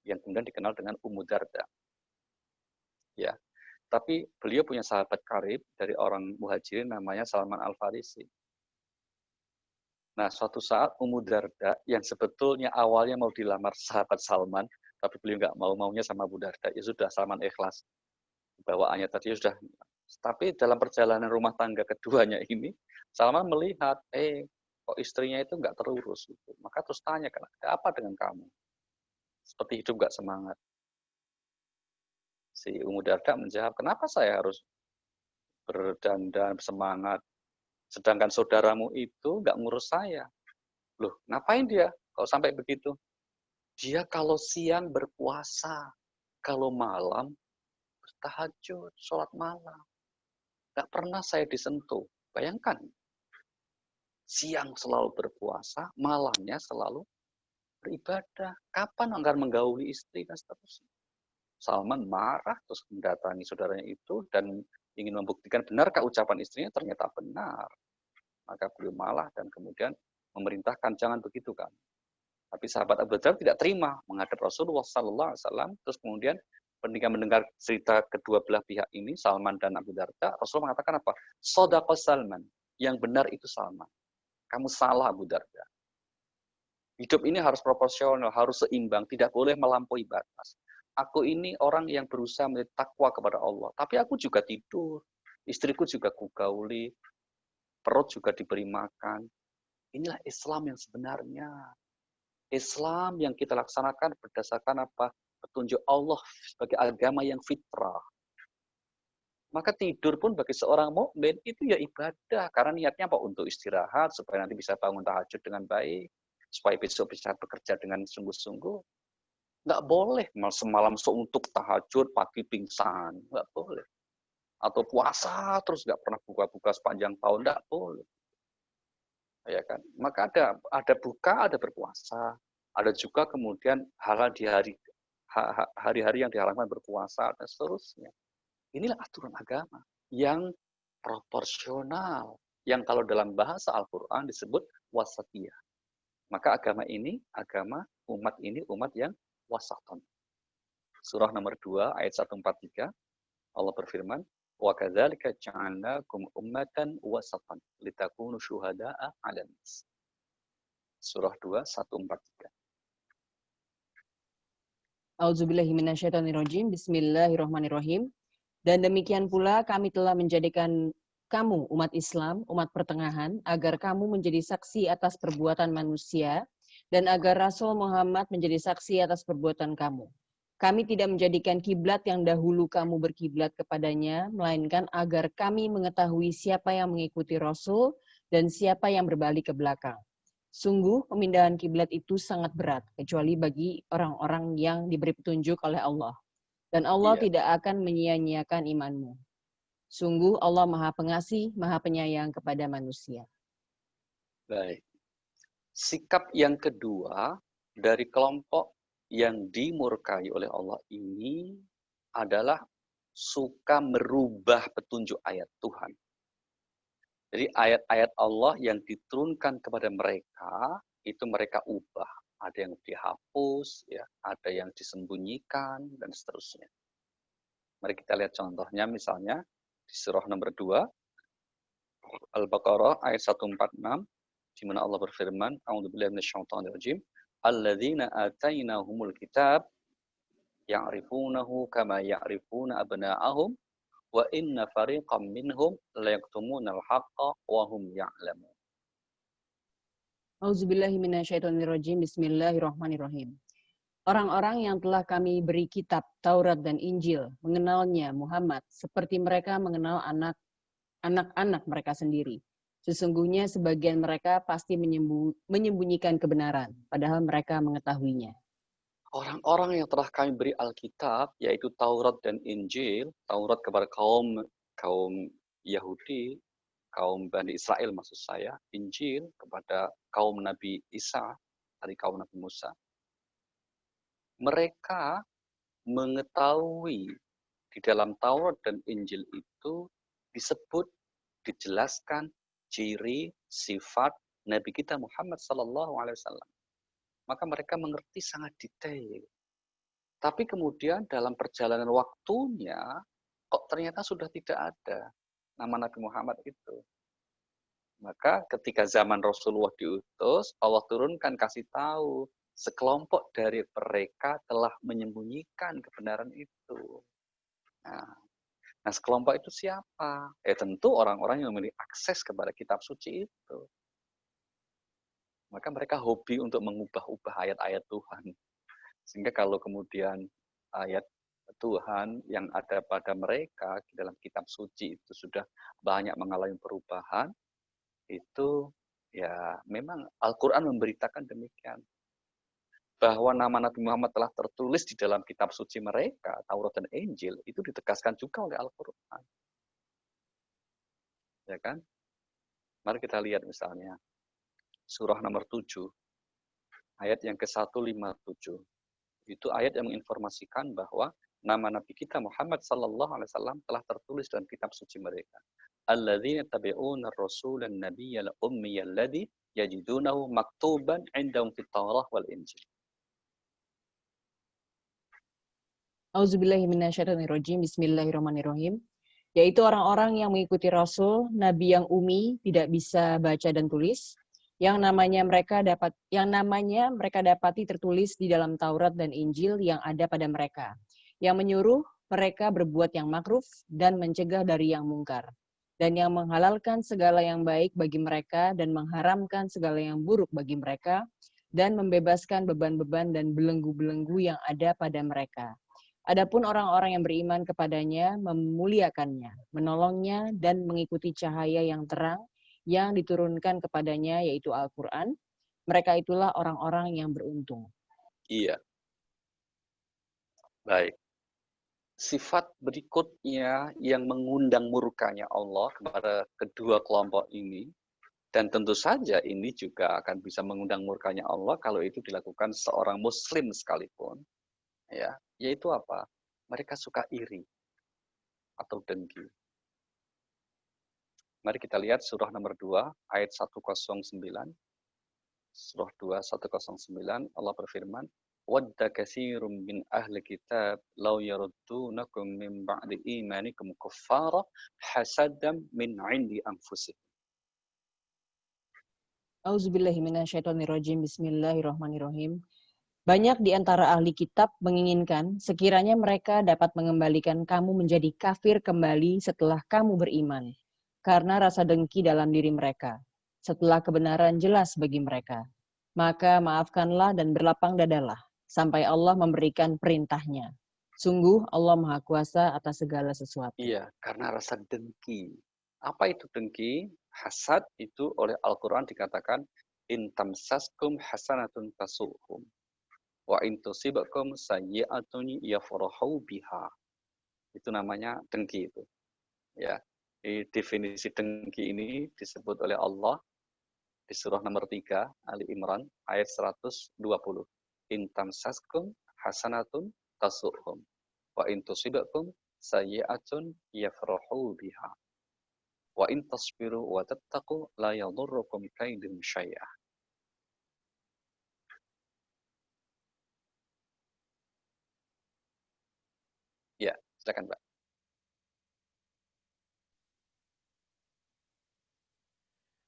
yang kemudian dikenal dengan Ummu Darda. Ya, tapi beliau punya sahabat karib dari orang Muhajirin namanya Salman Al-Farisi. Nah, suatu saat Ummu Darda yang sebetulnya awalnya mau dilamar sahabat Salman, tapi beliau nggak maunya sama Abu Darda. Ya sudah, Salman ikhlas. Bawaannya tadi sudah. Tapi dalam perjalanan rumah tangga keduanya ini, Salman melihat, kok istrinya itu nggak terurus. Gitu. Maka terus tanya, ada apa dengan kamu? Seperti hidup nggak semangat. Si Ummu Darda menjawab, kenapa saya harus berdandan, semangat? Sedangkan saudaramu itu nggak ngurus saya. Loh, ngapain dia kalau sampai begitu? Dia kalau siang berpuasa, kalau malam bertahajud, sholat malam. Nggak pernah saya disentuh. Bayangkan, siang selalu berpuasa, malamnya selalu beribadah. Kapan akan menggauli istri dan seterusnya? Salman marah terus mendatangi saudaranya itu dan ingin membuktikan benarkah ucapan istrinya, ternyata benar. Maka beliau malah dan kemudian memerintahkan jangan begitu kan. Tapi sahabat Abu Darda tidak terima menghadap Rasulullah Sallallahu Alaihi Wasallam. Terus kemudian ketika mendengar cerita kedua belah pihak ini, Salman dan Abu Darda, Rasulullah mengatakan apa? Shadaqah Salman. Yang benar itu Salman. Kamu salah Abu Darda. Hidup ini harus proporsional, harus seimbang, tidak boleh melampaui batas. Aku ini orang yang berusaha menjadi takwa kepada Allah, tapi aku juga tidur. Istriku juga kugauli, perut juga diberi makan. Inilah Islam yang sebenarnya. Islam yang kita laksanakan berdasarkan apa? Petunjuk Allah sebagai agama yang fitrah. Maka tidur pun bagi seorang mukmin itu ya ibadah, karena niatnya apa? Untuk istirahat supaya nanti bisa bangun tahajud dengan baik, supaya besok bisa bekerja dengan sungguh-sungguh. Nggak boleh semalam suntuk tahajud, pagi pingsan, nggak boleh. Atau puasa terus nggak pernah buka-buka sepanjang tahun, nggak boleh. Ya kan? Maka ada buka, ada berpuasa, ada juga kemudian hal-hal di hari-hari yang diharamkan berpuasa dan seterusnya. Inilah aturan agama yang proporsional, yang kalau dalam bahasa Al-Quran disebut wasatiyah. Maka agama ini, umat ini umat yang wasaton. Surah nomor 2 ayat 143, Allah berfirman, wa kadzalika ja'alnakum ummatan wasatan litakunu syuhada'a 'alan nas. Surah 2 143. Auzubillahi minasyaitonirrajim. Bismillahirrahmanirrahim. Dan demikian pula kami telah menjadikan kamu umat Islam, umat pertengahan, agar kamu menjadi saksi atas perbuatan manusia dan agar Rasul Muhammad menjadi saksi atas perbuatan kamu. Kami tidak menjadikan kiblat yang dahulu kamu berkiblat kepadanya, melainkan agar kami mengetahui siapa yang mengikuti Rasul dan siapa yang berbalik ke belakang. Sungguh pemindahan kiblat itu sangat berat, kecuali bagi orang-orang yang diberi petunjuk oleh Allah. Dan Allah tidak akan menyia-nyiakan imanmu. Sungguh Allah Maha Pengasih, Maha Penyayang kepada manusia. Baik. Sikap yang kedua dari kelompok yang dimurkai oleh Allah ini adalah suka merubah petunjuk ayat Tuhan. Jadi ayat-ayat Allah yang diturunkan kepada mereka, itu mereka ubah. Ada yang dihapus, ya, ada yang disembunyikan, dan seterusnya. Mari kita lihat contohnya, misalnya di surah nomor 2, Al-Baqarah ayat 146, di mana Allah berfirman, A'udzubillahi minasyaitonirrajim, alladzina atainahumul kitab ya'rifunahu kama ya'rifuna abna'ahum wa inna fariqam minhum la yaktumunal haqqa wa hum ya'lamun. Auzubillahi minasyaitonirrajim. Bismillahirrahmanirrahim. Orang-orang yang telah kami beri kitab Taurat dan Injil mengenalnya Muhammad seperti mereka mengenal anak-anak mereka sendiri. Sesungguhnya sebagian mereka pasti menyembunyikan kebenaran, padahal mereka mengetahuinya. Orang-orang yang telah kami beri Alkitab, yaitu Taurat dan Injil, Taurat kepada kaum Yahudi, kaum Bani Israel maksud saya, Injil kepada kaum Nabi Isa, dari kaum Nabi Musa. Mereka mengetahui di dalam Taurat dan Injil itu disebut, dijelaskan ciri, sifat Nabi kita Muhammad SAW. Maka mereka mengerti sangat detail. Tapi kemudian dalam perjalanan waktunya, kok ternyata sudah tidak ada nama Nabi Muhammad itu. Maka ketika zaman Rasulullah diutus, Allah turunkan kasih tahu, sekelompok dari mereka telah menyembunyikan kebenaran itu. Nah, sekelompok itu siapa? Tentu orang-orang yang memiliki akses kepada kitab suci itu. Maka mereka hobi untuk mengubah-ubah ayat-ayat Tuhan. Sehingga kalau kemudian ayat Tuhan yang ada pada mereka di dalam kitab suci itu sudah banyak mengalami perubahan, itu ya memang Al-Quran memberitakan demikian. Bahwa nama Nabi Muhammad telah tertulis di dalam kitab suci mereka, Taurat dan Injil, itu ditegaskan juga oleh Al-Quran. Ya kan? Mari kita lihat misalnya, surah nomor 7, ayat yang ke-157. Itu ayat yang menginformasikan bahwa nama Nabi kita Muhammad sallallahu alaihi wasallam telah tertulis dalam kitab suci mereka. Alladzina tabi'una ar-rasulan nabiyyal ummiyal ladzi yajidunahu maktuban 'indahum fit Taurah wal Injil. Auzubillahiminasyaitonirrajim. Bismillahirrahmanirrahim. Yaitu orang-orang yang mengikuti Rasul, Nabi yang umi, tidak bisa baca dan tulis, yang namanya mereka dapati tertulis di dalam Taurat dan Injil yang ada pada mereka, yang menyuruh mereka berbuat yang makruf dan mencegah dari yang mungkar, dan yang menghalalkan segala yang baik bagi mereka dan mengharamkan segala yang buruk bagi mereka, dan membebaskan beban-beban dan belenggu-belenggu yang ada pada mereka. Adapun orang-orang yang beriman kepadanya, memuliakannya, menolongnya, dan mengikuti cahaya yang terang yang diturunkan kepadanya, yaitu Al-Quran, mereka itulah orang-orang yang beruntung. Iya. Baik. Sifat berikutnya yang mengundang murkanya Allah kepada kedua kelompok ini, dan tentu saja ini juga akan bisa mengundang murkanya Allah kalau itu dilakukan seorang muslim sekalipun, ya, yaitu apa? Mereka suka iri atau dengki. Mari kita lihat surah nomor 2 ayat 109. Surah 2 109 Allah berfirman, "Wadda katsirum min ahli kitab law yaruddunakum min ba'di imanikum kuffara hasadam min 'indi anfusihim." Auzubillahiminasyaitonirrajim. Bismillahirrahmanirrahim. Banyak di antara ahli kitab menginginkan sekiranya mereka dapat mengembalikan kamu menjadi kafir kembali setelah kamu beriman, karena rasa dengki dalam diri mereka, setelah kebenaran jelas bagi mereka. Maka maafkanlah dan berlapang dadalah, sampai Allah memberikan perintahnya. Sungguh Allah Maha Kuasa atas segala sesuatu. Iya, karena rasa dengki. Apa itu dengki? Hasad itu oleh Al-Quran dikatakan, in tamsaskum hasanatun tasuhum. Wa in tusibakum sayyi'atun yafrahu biha. Itu namanya dengki itu. Ya. Definisi dengki ini disebut oleh Allah di surah nomor 3 Ali Imran ayat 120. In tamsaskum hasanatun tasuhum. Wa in tusibakum sayyi'atun yafrahu biha. Wa in tasbiru wa tattaqu la yadurrukum kaidum syai'ah. Ya, silakan, Mbak.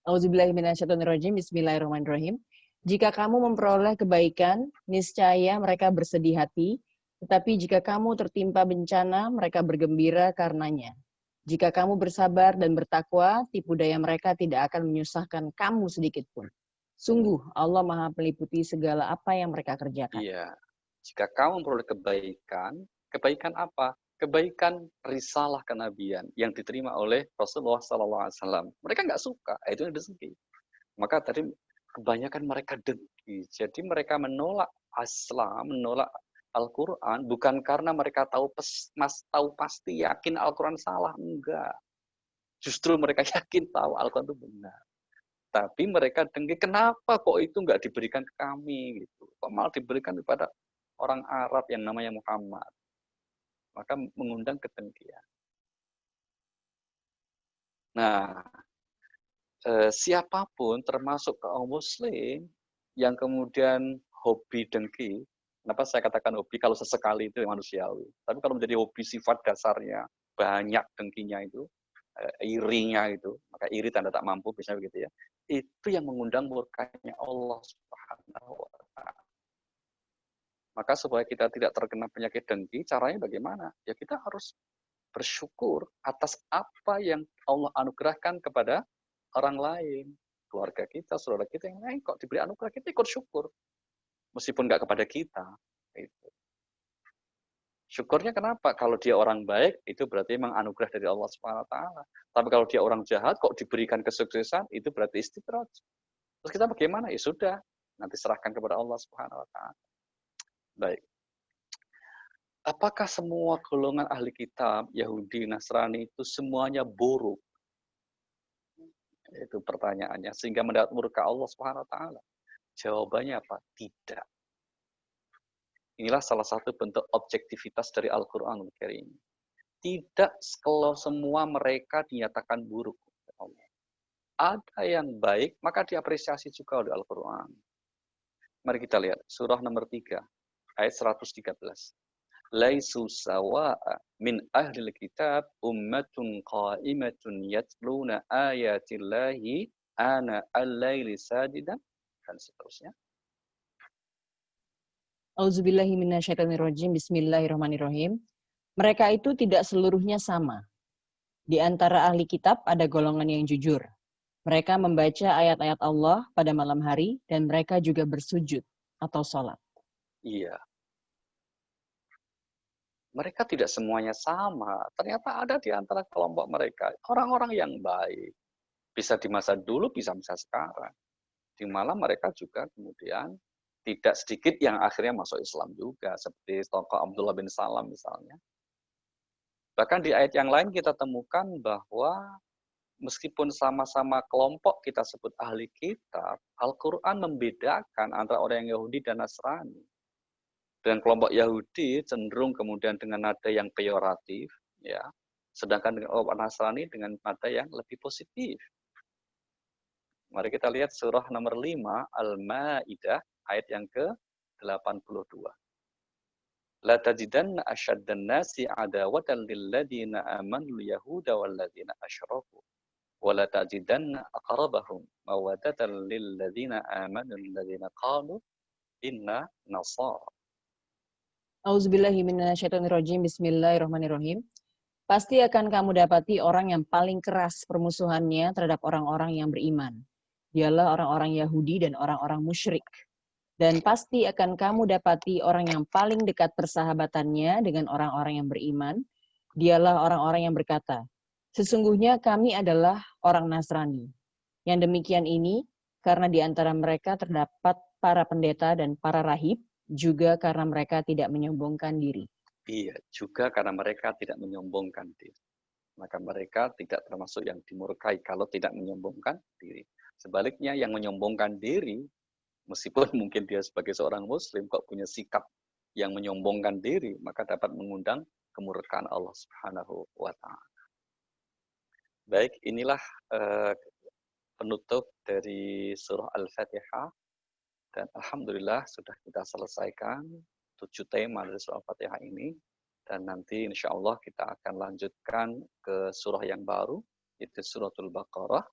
Auzubillahiminasyaitonirrajim. Bismillahirrahmanirrahim. Jika kamu memperoleh kebaikan, niscaya mereka bersedih hati, tetapi jika kamu tertimpa bencana, mereka bergembira karenanya. Jika kamu bersabar dan bertakwa, tipu daya mereka tidak akan menyusahkan kamu sedikit pun. Sungguh, Allah Maha meliputi segala apa yang mereka kerjakan. Iya. Jika kamu memperoleh kebaikan, kebaikan apa? Kebaikan risalah kenabian yang diterima oleh Rasulullah SAW. Mereka nggak suka, itu yang dengki. Maka tadi kebanyakan mereka dengki. Jadi mereka menolak Islam, menolak Al-Quran, bukan karena mereka tahu pasti yakin Al-Quran salah, enggak. Justru mereka yakin tahu Al-Quran itu benar. Tapi mereka dengki, kenapa kok itu nggak diberikan ke kami? Gitu. Kok malah diberikan kepada orang Arab yang namanya Muhammad? Maka mengundang kedengkian. Nah, siapapun termasuk kaum muslim yang kemudian hobi dengki, kenapa saya katakan hobi? Kalau sesekali itu manusiawi. Tapi kalau menjadi hobi sifat dasarnya, banyak dengkinya itu, irinya itu, maka iri tanda tak mampu, misalnya begitu ya, itu yang mengundang murkanya Allah Subhanahu wa Ta'ala. Maka supaya kita tidak terkena penyakit dengki, caranya bagaimana? Ya kita harus bersyukur atas apa yang Allah anugerahkan kepada orang lain. Keluarga kita, saudara kita yang lain kok diberi anugerah, kita ikut syukur. Meskipun nggak kepada kita. Itu. Syukurnya kenapa? Kalau dia orang baik, itu berarti memang anugerah dari Allah Subhanahu wa Ta'ala. Tapi kalau dia orang jahat, kok diberikan kesuksesan, itu berarti istidraj. Terus kita bagaimana? Ya sudah, nanti serahkan kepada Allah Subhanahu wa Ta'ala. Baik. Apakah semua golongan ahli kitab, Yahudi, Nasrani itu semuanya buruk? Itu pertanyaannya. Sehingga mendapat murka Allah Subhanahu wa Ta'ala. Jawabannya apa? Tidak. Inilah salah satu bentuk objektivitas dari Al-Quranul Karim. Tidak kalau semua mereka dinyatakan buruk. Ada yang baik, maka diapresiasi juga oleh Al-Quran. Mari kita lihat surah nomor 3, ayat 113. Laisu sawa'a min ahlil kitab ummatun qa'imatun yatluna ayatillahi ana al-laili sajidan, dan seterusnya. Auzubillahi minasyaitonirrajim. Bismillahirrahmanirrahim. Mereka itu tidak seluruhnya sama. Di antara ahli kitab ada golongan yang jujur. Mereka membaca ayat-ayat Allah pada malam hari dan mereka juga bersujud atau sholat. Iya. Mereka tidak semuanya sama. Ternyata ada di antara kelompok mereka orang-orang yang baik. Bisa di masa dulu, bisa sekarang. Di malam mereka juga kemudian tidak sedikit yang akhirnya masuk Islam juga. Seperti tokoh Abdullah bin Salam misalnya. Bahkan di ayat yang lain kita temukan bahwa meskipun sama-sama kelompok kita sebut ahli kitab, Al-Quran membedakan antara orang yang Yahudi dan Nasrani. Dan kelompok Yahudi cenderung kemudian dengan nada yang peyoratif, ya. Sedangkan dengan kelompok Nasrani dengan nada yang lebih positif. Mari kita lihat surah nomor 5 Al-Maidah ayat yang ke-82. La tajidanna asyaddan nasi adawatan lilladina amanu yahuda walladina asyraku wa la tajidanna aqrabahum mawaddatan lilladina amanu alladina qalu inna nasara. Auzubillahi minasyaitonirrajim. Bismillahirrahmanirrahim. Pasti akan kamu dapati orang yang paling keras permusuhannya terhadap orang-orang yang beriman. Dialah orang-orang Yahudi dan orang-orang musyrik. Dan pasti akan kamu dapati orang yang paling dekat persahabatannya dengan orang-orang yang beriman. Dialah orang-orang yang berkata, sesungguhnya kami adalah orang Nasrani. Yang demikian ini karena di antara mereka terdapat para pendeta dan para rahib, juga karena mereka tidak menyombongkan diri. Iya, juga karena mereka tidak menyombongkan diri. Maka mereka tidak termasuk yang dimurkai kalau tidak menyombongkan diri. Sebaliknya yang menyombongkan diri, meskipun mungkin dia sebagai seorang muslim kok punya sikap yang menyombongkan diri, maka dapat mengundang kemurkaan Allah Subhanahu wa taala. Baik, inilah penutup dari surah Al-Fatihah, dan alhamdulillah sudah kita selesaikan 7 tema dari surah Al-Fatihah ini, dan nanti insya Allah kita akan lanjutkan ke surah yang baru, yaitu suratul Baqarah,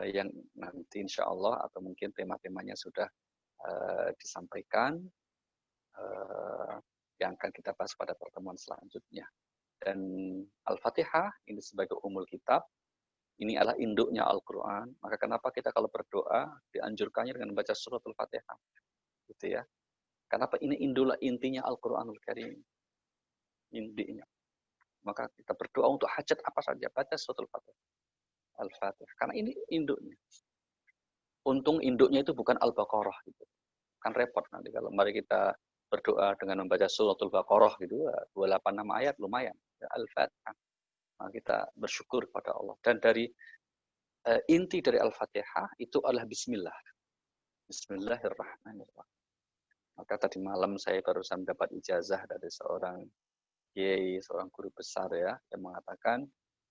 yang nanti insya Allah atau mungkin tema-temanya sudah disampaikan, yang akan kita bahas pada pertemuan selanjutnya. Dan Al-Fatihah ini sebagai umul kitab, ini adalah induknya Al-Quran. Maka kenapa kita kalau berdoa dianjurkannya dengan membaca surat Al-Fatihah, gitu ya? Kenapa ini intinya Al-Quranul Karim, intinya. Maka kita berdoa untuk hajat apa saja, baca surat Al-Fatihah. Al-Fatihah, karena ini induknya. Untung induknya itu bukan Al-Baqarah, gitu. Kan repot nanti kalau mari kita berdoa dengan membaca suratul Baqarah gitu, 28 ayat lumayan. Ya, Al-Fatihah. Nah, kita bersyukur kepada Allah. Dan dari inti dari Al-Fatihah itu adalah Bismillah. Bismillahirrahmanirrahim. Maka tadi malam saya barusan mendapat ijazah dari seorang kiai, seorang guru besar ya, yang mengatakan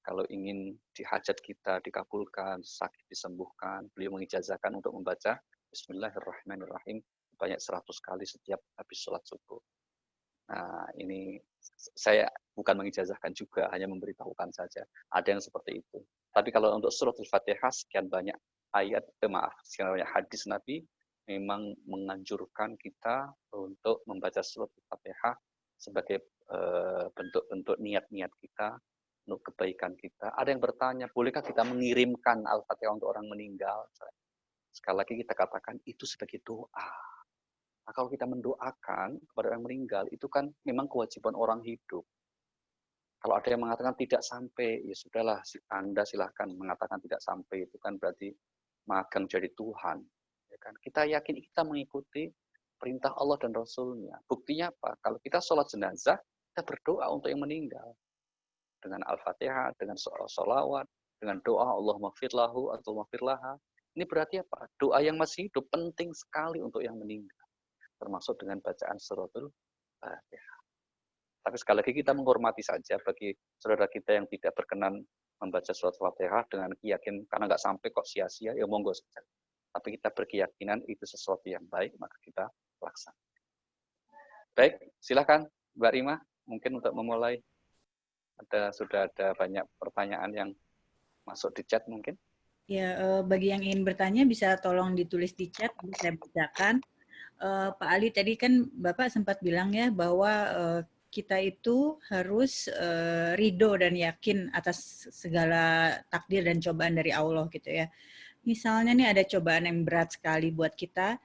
kalau ingin hajat kita dikabulkan, sakit disembuhkan, beliau mengijazahkan untuk membaca Bismillahirrahmanirrahim banyak 100 kali setiap habis sholat subuh. Nah, ini saya bukan mengijazahkan juga, hanya memberitahukan saja. Ada yang seperti itu. Tapi kalau untuk surat Al-Fatihah, sekian banyak ayat, sekian banyak hadis Nabi, memang menganjurkan kita untuk membaca surat Al-Fatihah sebagai bentuk-bentuk niat-niat kita, untuk kebaikan kita. Ada yang bertanya, bolehkah kita mengirimkan Al-Fatihah untuk orang meninggal? Sekali lagi kita katakan, itu sebagai doa. Nah, kalau kita mendoakan kepada orang meninggal, itu kan memang kewajiban orang hidup. Kalau ada yang mengatakan tidak sampai, ya sudahlah, Anda silahkan mengatakan tidak sampai, itu kan berarti magang jadi Tuhan. Ya kan? Kita yakin kita mengikuti perintah Allah dan Rasul-Nya. Buktinya apa? Kalau kita sholat jenazah, kita berdoa untuk yang meninggal. Dengan Al-Fatihah, dengan sholawat, dengan doa Allahumma firlahu atau maghfirlaha. Ini berarti apa? Doa yang masih hidup penting sekali untuk yang meninggal. termasuk dengan bacaan suratul Fatihah. Tapi sekali lagi kita menghormati saja bagi saudara kita yang tidak berkenan membaca surat Fatihah dengan keyakinan karena nggak sampai kok sia-sia, ya monggo saja. Tapi kita berkeyakinan itu sesuatu yang baik, maka kita laksanakan. Baik, silakan Mbak Rima, mungkin untuk memulai. Sudah ada banyak pertanyaan yang masuk di chat mungkin. Ya, bagi yang ingin bertanya bisa tolong ditulis di chat, saya bacakan. Pak Ali, tadi kan Bapak sempat bilang ya bahwa kita itu harus ridho dan yakin atas segala takdir dan cobaan dari Allah gitu ya. Misalnya nih ada cobaan yang berat sekali buat kita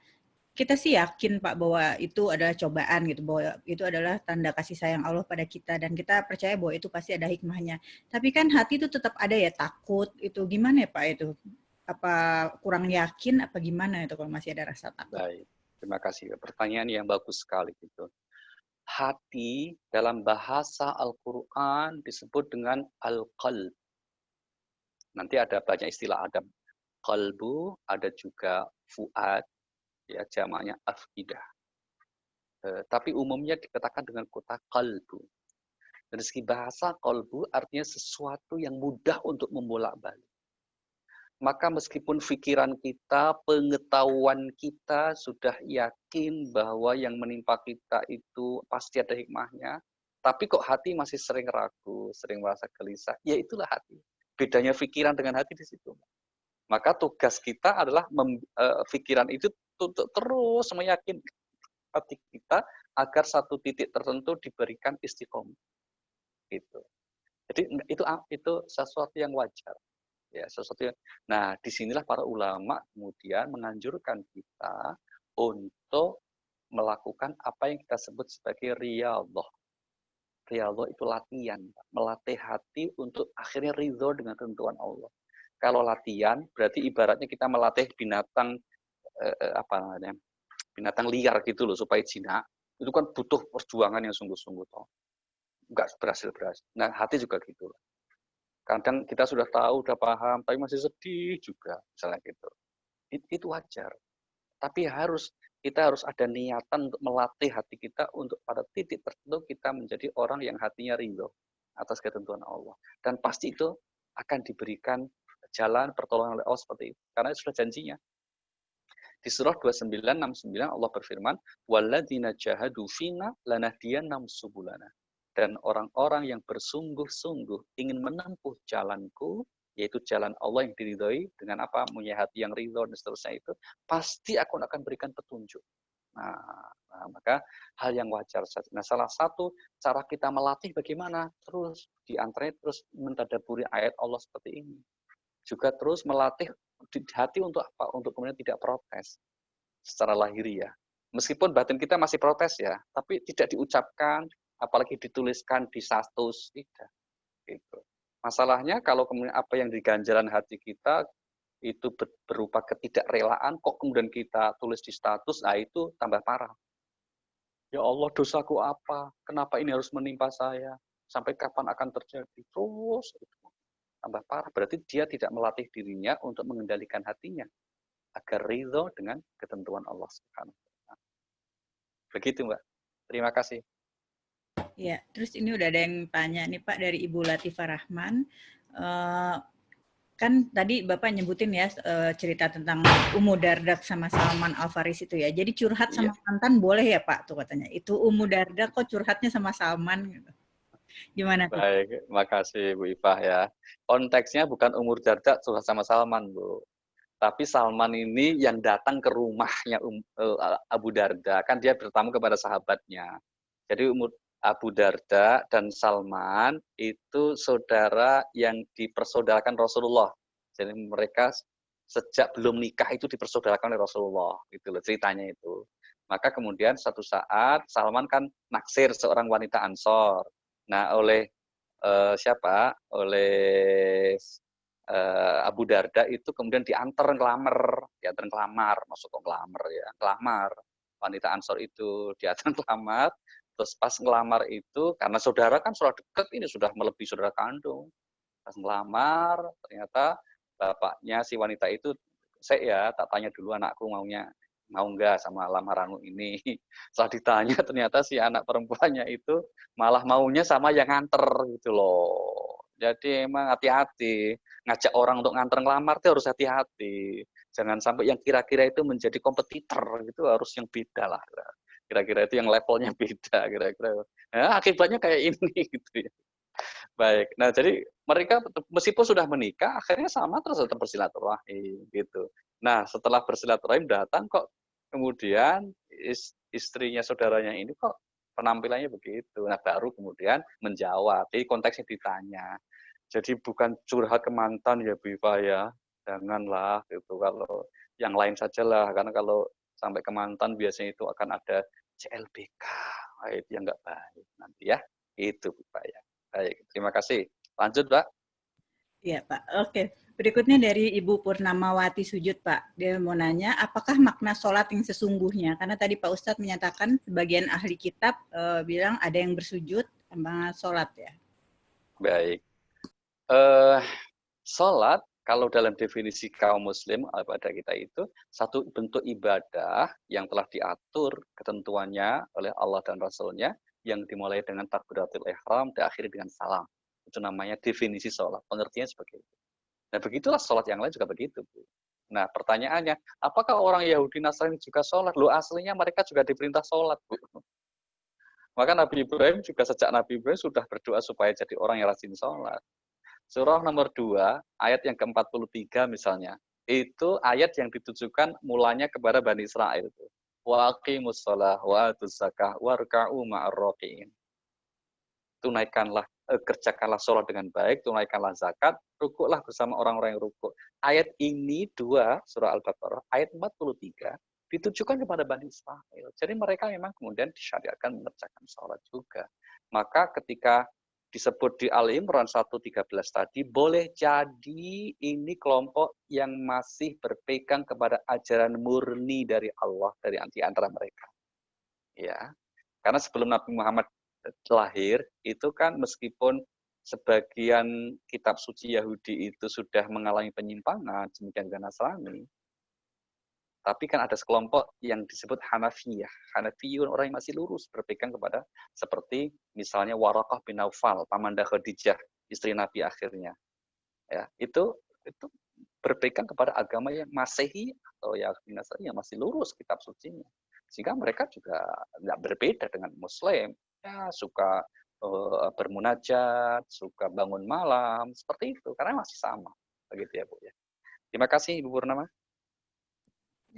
sih yakin Pak bahwa itu adalah cobaan gitu, bahwa itu adalah tanda kasih sayang Allah pada kita dan kita percaya bahwa itu pasti ada hikmahnya. Tapi kan hati itu tetap ada ya takut, itu gimana ya Pak itu? Apa kurang yakin apa gimana itu kalau masih ada rasa takut? Baik, terima kasih. Pertanyaan yang bagus sekali gitu. Hati dalam bahasa Al-Quran disebut dengan al-qalb. Nanti ada banyak istilah, ada qalbu, ada juga fuad, ya jamaknya afidah. Tapi umumnya dikatakan dengan kata qalbu. Dari segi bahasa, qalbu artinya sesuatu yang mudah untuk membolak-balik. Maka meskipun pikiran kita, pengetahuan kita sudah yakin bahwa yang menimpa kita itu pasti ada hikmahnya, tapi kok hati masih sering ragu, sering merasa gelisah, ya itulah hati. Bedanya pikiran dengan hati di situ. Maka tugas kita adalah pikiran itu untuk terus meyakinkan hati kita agar satu titik tertentu diberikan istiqomah. Gitu. Jadi itu sesuatu yang wajar. Ya, sesuatu yang, nah, disinilah para ulama kemudian menganjurkan kita untuk melakukan apa yang kita sebut sebagai riyadhah. Riyadhah itu latihan, melatih hati untuk akhirnya ridho dengan ketentuan Allah. Kalau latihan berarti ibaratnya kita melatih binatang binatang liar gitu loh supaya jinak. Itu kan butuh perjuangan yang sungguh-sungguh toh. Enggak berhasil. Nah, hati juga gitu. Kadang kita sudah tahu, sudah paham, tapi masih sedih juga, misalnya gitu. Itu wajar. Tapi kita harus ada niatan untuk melatih hati kita untuk pada titik tertentu kita menjadi orang yang hatinya ridho atas ketentuan Allah. Dan pasti itu akan diberikan jalan pertolongan oleh Allah seperti itu. Karena itu sudah janjinya. Di surah 2969 Allah berfirman, "Walladzina jahadu fina lanahdiyannahum subulana." Dan orang-orang yang bersungguh-sungguh ingin menempuh jalanku, yaitu jalan Allah yang diridhoi, dengan apa? Punya hati yang ridho dan seterusnya itu, pasti aku akan berikan petunjuk. Nah, maka hal yang wajar saja. Nah, salah satu cara kita melatih bagaimana? Terus diantaranya terus mentadaburi ayat Allah seperti ini. Juga terus melatih hati untuk apa? Untuk kemudian tidak protes secara lahiriah. Meskipun batin kita masih protes ya, tapi tidak diucapkan, apalagi dituliskan di status, tidak. Gitu. Masalahnya kalau kemudian apa yang di ganjaran hati kita itu berupa ketidakrelaan, kok kemudian kita tulis di status, nah itu tambah parah. Ya Allah, dosaku apa? Kenapa ini harus menimpa saya? Sampai kapan akan terjadi? Terus tambah parah. Berarti dia tidak melatih dirinya untuk mengendalikan hatinya agar ridho dengan ketentuan Allah Subhanahu wa Ta'ala. Begitu, Mbak. Terima kasih. Ya, terus ini udah ada yang tanya nih Pak dari Ibu Latifah Rahman. Kan tadi Bapak nyebutin ya cerita tentang Ummu Darda sama Salman Al-Faris itu ya. Jadi curhat sama mantan boleh ya Pak tuh katanya. Itu Ummu Darda kok curhatnya sama Salman gitu. Gimana tuh? Baik, makasih Bu Ifah ya. Konteksnya bukan Ummu Darda curhat sama Salman, Bu. Tapi Salman ini yang datang ke rumahnya Abu Darda, kan dia bertamu kepada sahabatnya. Jadi Abu Darda dan Salman itu saudara yang dipersaudarakan Rasulullah. Jadi mereka sejak belum nikah itu dipersaudarakan oleh Rasulullah, gitu loh ceritanya itu. Maka kemudian satu saat Salman kan naksir seorang wanita Ansor. Nah, oleh siapa? Oleh Abu Darda itu kemudian diantar ngelamar, masuk ke ngelamar ya, ngelamar wanita Ansor itu diantar ngelamar, terus pas ngelamar itu karena saudara kan sudah dekat ini sudah melebihi saudara kandung, pas ngelamar ternyata bapaknya si wanita itu, saya ya tak tanya dulu anakku maunya mau nggak sama lamaranmu ini. Setelah ditanya ternyata si anak perempuannya itu malah maunya sama yang nganter gitu loh. Jadi emang hati-hati, ngajak orang untuk nganter ngelamar itu harus hati-hati. Jangan sampai yang kira-kira itu menjadi kompetitor, gitu harus yang beda lah. Kira-kira itu yang levelnya beda kira-kira. Nah, akibatnya kayak ini gitu ya. Baik. Nah, jadi mereka meskipun sudah menikah, akhirnya sama terus tetap bersilaturahim gitu. Nah, setelah bersilaturahim datang kok kemudian istrinya saudaranya ini kok penampilannya begitu. Nah, baru kemudian menjawab. Jadi konteksnya ditanya. Jadi bukan curhat ke mantan ya Biva ya. Janganlah gitu. Kalau yang lain sajalah, karena kalau sampai ke mantan biasanya itu akan ada CLBK. Nah, itu yang nggak baik nanti ya. Itu Biva ya. Baik, terima kasih. Lanjut, Pak. Iya, Pak. Oke. Berikutnya dari Ibu Purnamawati Sujud, Pak. Dia mau nanya, apakah makna sholat yang sesungguhnya? Karena tadi Pak Ustadz menyatakan sebagian ahli kitab bilang ada yang bersujud sama sholat ya. Baik. Sholat, kalau dalam definisi kaum muslim pada kita itu, satu bentuk ibadah yang telah diatur ketentuannya oleh Allah dan Rasul-Nya, yang dimulai dengan takbiratul ihram, diakhiri dengan salam. Itu namanya definisi sholat. Pengertiannya seperti itu. Nah, begitulah sholat yang lain juga begitu, Bu. Nah, pertanyaannya, apakah orang Yahudi Nasrani juga sholat? Loh, aslinya mereka juga diperintah sholat, Bu. Maka Nabi Ibrahim juga sejak Nabi Ibrahim sudah berdoa supaya jadi orang yang rajin sholat. Surah nomor 2, ayat yang ke-43 misalnya. Itu ayat yang ditujukan mulanya kepada Bani Israel. Wa aqimus shalah wa atuz zakah warka'u ma'ar raki'in. Tunaikanlah, kerjakanlah sholat dengan baik, tunaikanlah zakat, rukuklah bersama orang-orang yang rukuk. Ayat ini 2, surah Al-Baqarah, ayat 43, ditujukan kepada Bani Israel. Jadi mereka memang kemudian disyariatkan mengerjakan sholat juga. Maka ketika disebut di Al-Imran 1:13 tadi, boleh jadi ini kelompok yang masih berpegang kepada ajaran murni dari Allah, dari antara mereka. Ya, karena sebelum Nabi Muhammad lahir, itu kan meskipun sebagian kitab suci Yahudi itu sudah mengalami penyimpangan, demikian juga Nasrani, tapi kan ada sekelompok yang disebut Hanafiyah. Hanafiyun, orang yang masih lurus, berpegang kepada seperti misalnya Waraqah bin Naufal, pamanda Khadijah, istri Nabi akhirnya. Ya, itu berpegang kepada agama yang Masehi atau Yahudi Nasrani yang masih lurus kitab sucinya. Sehingga mereka juga nggak berbeda dengan Muslim. Ya, suka bermunajat, suka bangun malam, seperti itu. Karena masih sama. Begitu ya, Bu. Ya. Terima kasih, Ibu Purnama.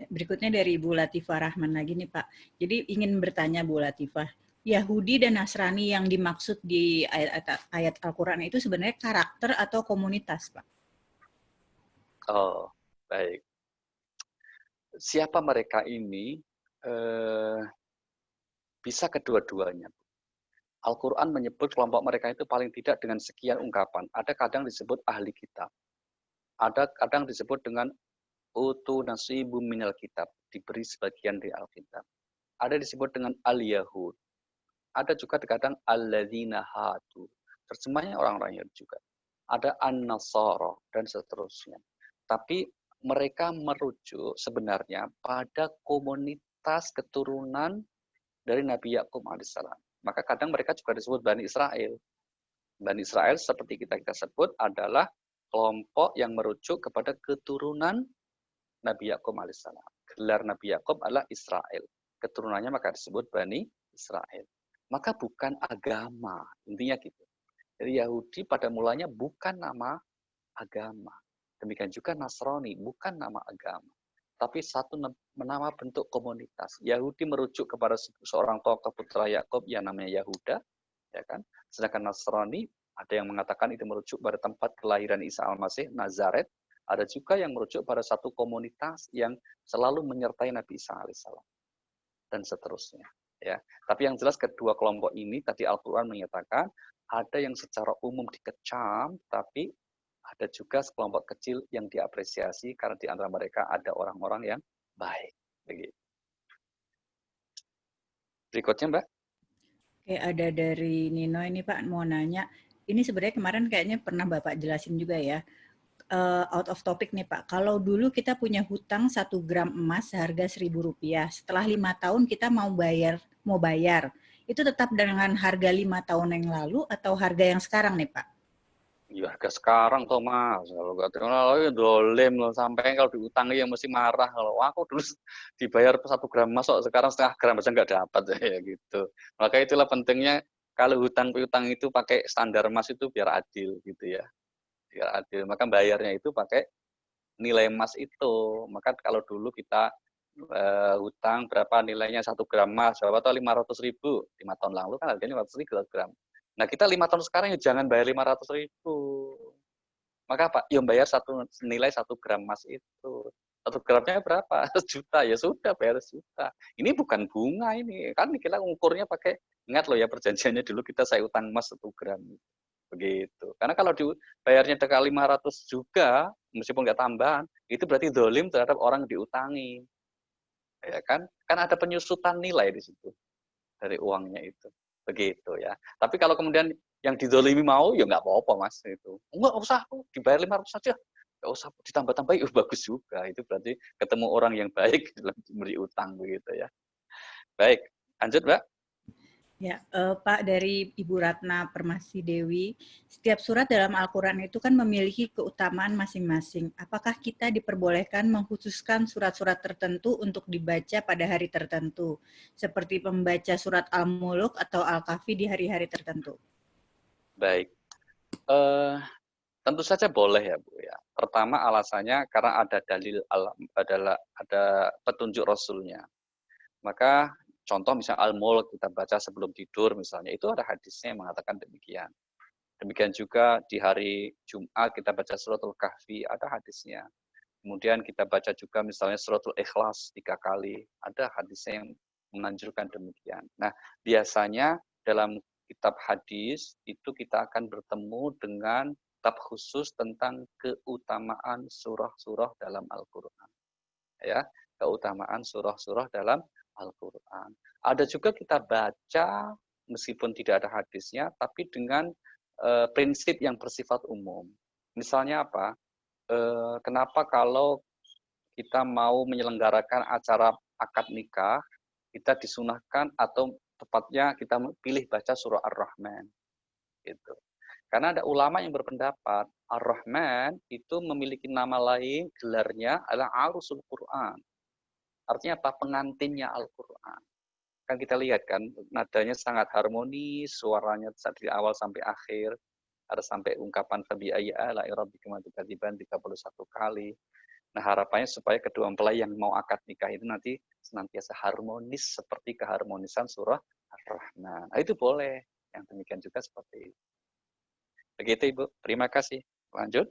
Berikutnya dari Ibu Latifah Rahman lagi nih, Pak. Jadi ingin bertanya Bu Latifah, Yahudi dan Nasrani yang dimaksud di ayat Al-Quran itu sebenarnya karakter atau komunitas, Pak? Oh, baik. Siapa mereka ini? Bisa kedua-duanya. Al-Quran menyebut kelompok mereka itu paling tidak dengan sekian ungkapan. Ada kadang disebut ahli kitab. Ada kadang disebut dengan utu nasibu minal kitab. Diberi sebagian dari Alkitab. Ada disebut dengan al-Yahud. Ada juga kadang alladzina hadu. Terjemahnya orang-orang Yahudi juga. Ada an-Nasara dan seterusnya. Tapi mereka merujuk sebenarnya pada komunitas keturunan dari Nabi Yakub alaihissalam. Maka kadang mereka juga disebut Bani Israel. Bani Israel seperti kita sebut adalah kelompok yang merujuk kepada keturunan Nabi Yakub alaihissalam. Gelar Nabi Yakub adalah Israel. Keturunannya maka disebut Bani Israel. Maka bukan agama, intinya gitu. Jadi Yahudi pada mulanya bukan nama agama. Demikian juga Nasrani, bukan nama agama. Tapi satu nama bentuk komunitas. Yahudi merujuk kepada seorang tokoh putra Yakub yang namanya Yahuda, ya kan? Sedangkan Nasrani ada yang mengatakan itu merujuk pada tempat kelahiran Isa Al-Masih, Nazaret. Ada juga yang merujuk pada satu komunitas yang selalu menyertai Nabi Isa alaihissalam dan seterusnya. Ya, tapi yang jelas kedua kelompok ini tadi Al-Quran menyatakan ada yang secara umum dikecam, tapi ada juga sekelompok kecil yang diapresiasi karena di antara mereka ada orang-orang yang baik. Begitu. Berikutnya, Mbak. Oke, ada dari Nino ini Pak mau nanya. Ini sebenarnya kemarin kayaknya pernah Bapak jelasin juga ya. out of topic nih Pak. Kalau dulu kita punya hutang 1 gram emas seharga Rp1.000, setelah 5 tahun kita mau bayar, itu tetap dengan harga 5 tahun yang lalu atau harga yang sekarang nih Pak? Ya harga sekarang tuh Mas, kalau nggak terkenal ya dolim loh, sampai kalau diutangi yang mesti marah. Kalau aku dulu dibayar 1 gram emas, kok sekarang setengah gram aja nggak dapat ya gitu. Maka itulah pentingnya kalau hutang piutang itu pakai standar emas itu biar adil gitu ya, biar adil. Maka bayarnya itu pakai nilai emas itu. Maka kalau dulu kita hutang berapa nilainya 1 gram emas, berapa tuh 500.000, 5 tahun lalu kan harganya 500.000 gram. Nah kita 5 tahun sekarang ya jangan bayar 500.000. Maka apa? Ya bayar nilai 1 gram emas itu. 1 gramnya berapa? 1 juta, ya sudah bayar 1 juta. Ini bukan bunga ini, kan kita ngukurnya pakai, ingat loh ya perjanjiannya dulu kita saya utang emas 1 gram. Begitu. Karena kalau dibayarnya kali 500 juga, meskipun nggak tambahan, itu berarti dolim terhadap orang diutangi. Ya kan? Kan ada penyusutan nilai di situ dari uangnya itu. Begitu ya. Tapi kalau kemudian yang didolimi mau, ya nggak apa-apa Mas. Itu. Nggak usah, dibayar 500 saja. Nggak usah ditambah-tambah, ya bagus juga. Itu berarti ketemu orang yang baik dalam memberi utang begitu ya. Baik, lanjut Mbak. Ya, Pak, dari Ibu Ratna Permasi Dewi, setiap surat dalam Al-Quran itu kan memiliki keutamaan masing-masing. Apakah kita diperbolehkan mengkhususkan surat-surat tertentu untuk dibaca pada hari tertentu, seperti membaca surat Al-Muluk atau Al-Kahfi di hari-hari tertentu? Baik. Tentu saja boleh ya Bu ya. Pertama alasannya karena ada dalil ada petunjuk Rasulnya. Maka contoh misalnya Al-Mulk kita baca sebelum tidur misalnya, itu ada hadisnya yang mengatakan demikian. Demikian juga di hari Jumat kita baca suratul Kahfi, ada hadisnya. Kemudian kita baca juga misalnya suratul Ikhlas 3 kali, ada hadisnya yang menganjurkan demikian. Nah, biasanya dalam kitab hadis itu kita akan bertemu dengan kitab khusus tentang keutamaan surah-surah dalam Al-Quran. Ya, keutamaan surah-surah dalam Al-Quran. Ada juga kita baca meskipun tidak ada hadisnya, tapi dengan prinsip yang bersifat umum. Misalnya apa? Kenapa kalau kita mau menyelenggarakan acara akad nikah, kita disunahkan atau tepatnya kita pilih baca surah Ar-Rahman. Gitu. Karena ada ulama yang berpendapat Ar-Rahman itu memiliki nama lain, gelarnya adalah Arusul Quran. Artinya apa? Pengantinnya Al-Quran. Kan kita lihat kan, nadanya sangat harmonis, suaranya dari awal sampai akhir, ada sampai ungkapan fabi ayyi ala'i rabbikuma tukadziban 31 kali. Nah, harapannya supaya kedua mempelai yang mau akad nikah itu nanti senantiasa harmonis seperti keharmonisan surah Ar-Rahman. Nah, itu boleh. Yang demikian juga seperti itu. Begitu Ibu. Terima kasih. Lanjut.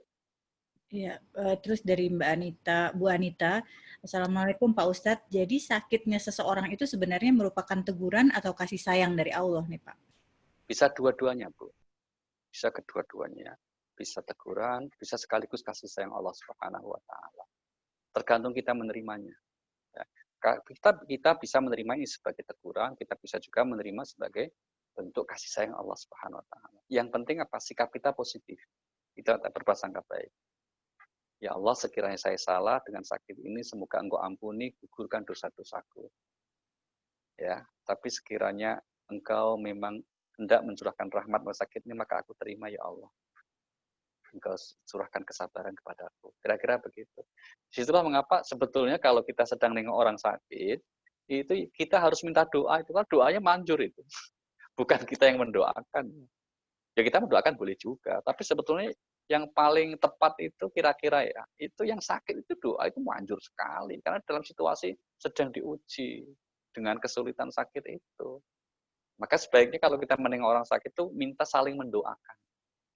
Iya, terus dari Bu Anita, Assalamualaikum Pak Ustadz. Jadi sakitnya seseorang itu sebenarnya merupakan teguran atau kasih sayang dari Allah nih Pak? Bisa dua-duanya, Bu. Bisa kedua-duanya. Bisa teguran, bisa sekaligus kasih sayang Allah Subhanahu wa taala. Tergantung kita menerimanya. Ya. Kita bisa menerima ini sebagai teguran, kita bisa juga menerima sebagai bentuk kasih sayang Allah Subhanahu wa taala. Yang penting apa? Sikap kita positif. Kita tak berprasangka baik. Ya Allah, sekiranya saya salah dengan sakit ini, semoga Engkau ampuni, gugurkan dosa-dosaku. Ya, tapi sekiranya Engkau memang hendak mencurahkan rahmat pada sakit ini, maka aku terima ya Allah. Engkau curahkan kesabaran kepadaku. Kira-kira begitu. Disitulah mengapa sebetulnya kalau kita sedang nengok orang sakit, itu kita harus minta doa. Itu kan doanya manjur itu. Bukan kita yang mendoakan. Ya kita mendoakan boleh juga. Tapi sebetulnya yang paling tepat itu kira-kira ya, itu yang sakit itu doa itu manjur sekali. Karena dalam situasi sedang diuji dengan kesulitan sakit itu. Maka sebaiknya kalau kita menengok orang sakit itu minta saling mendoakan.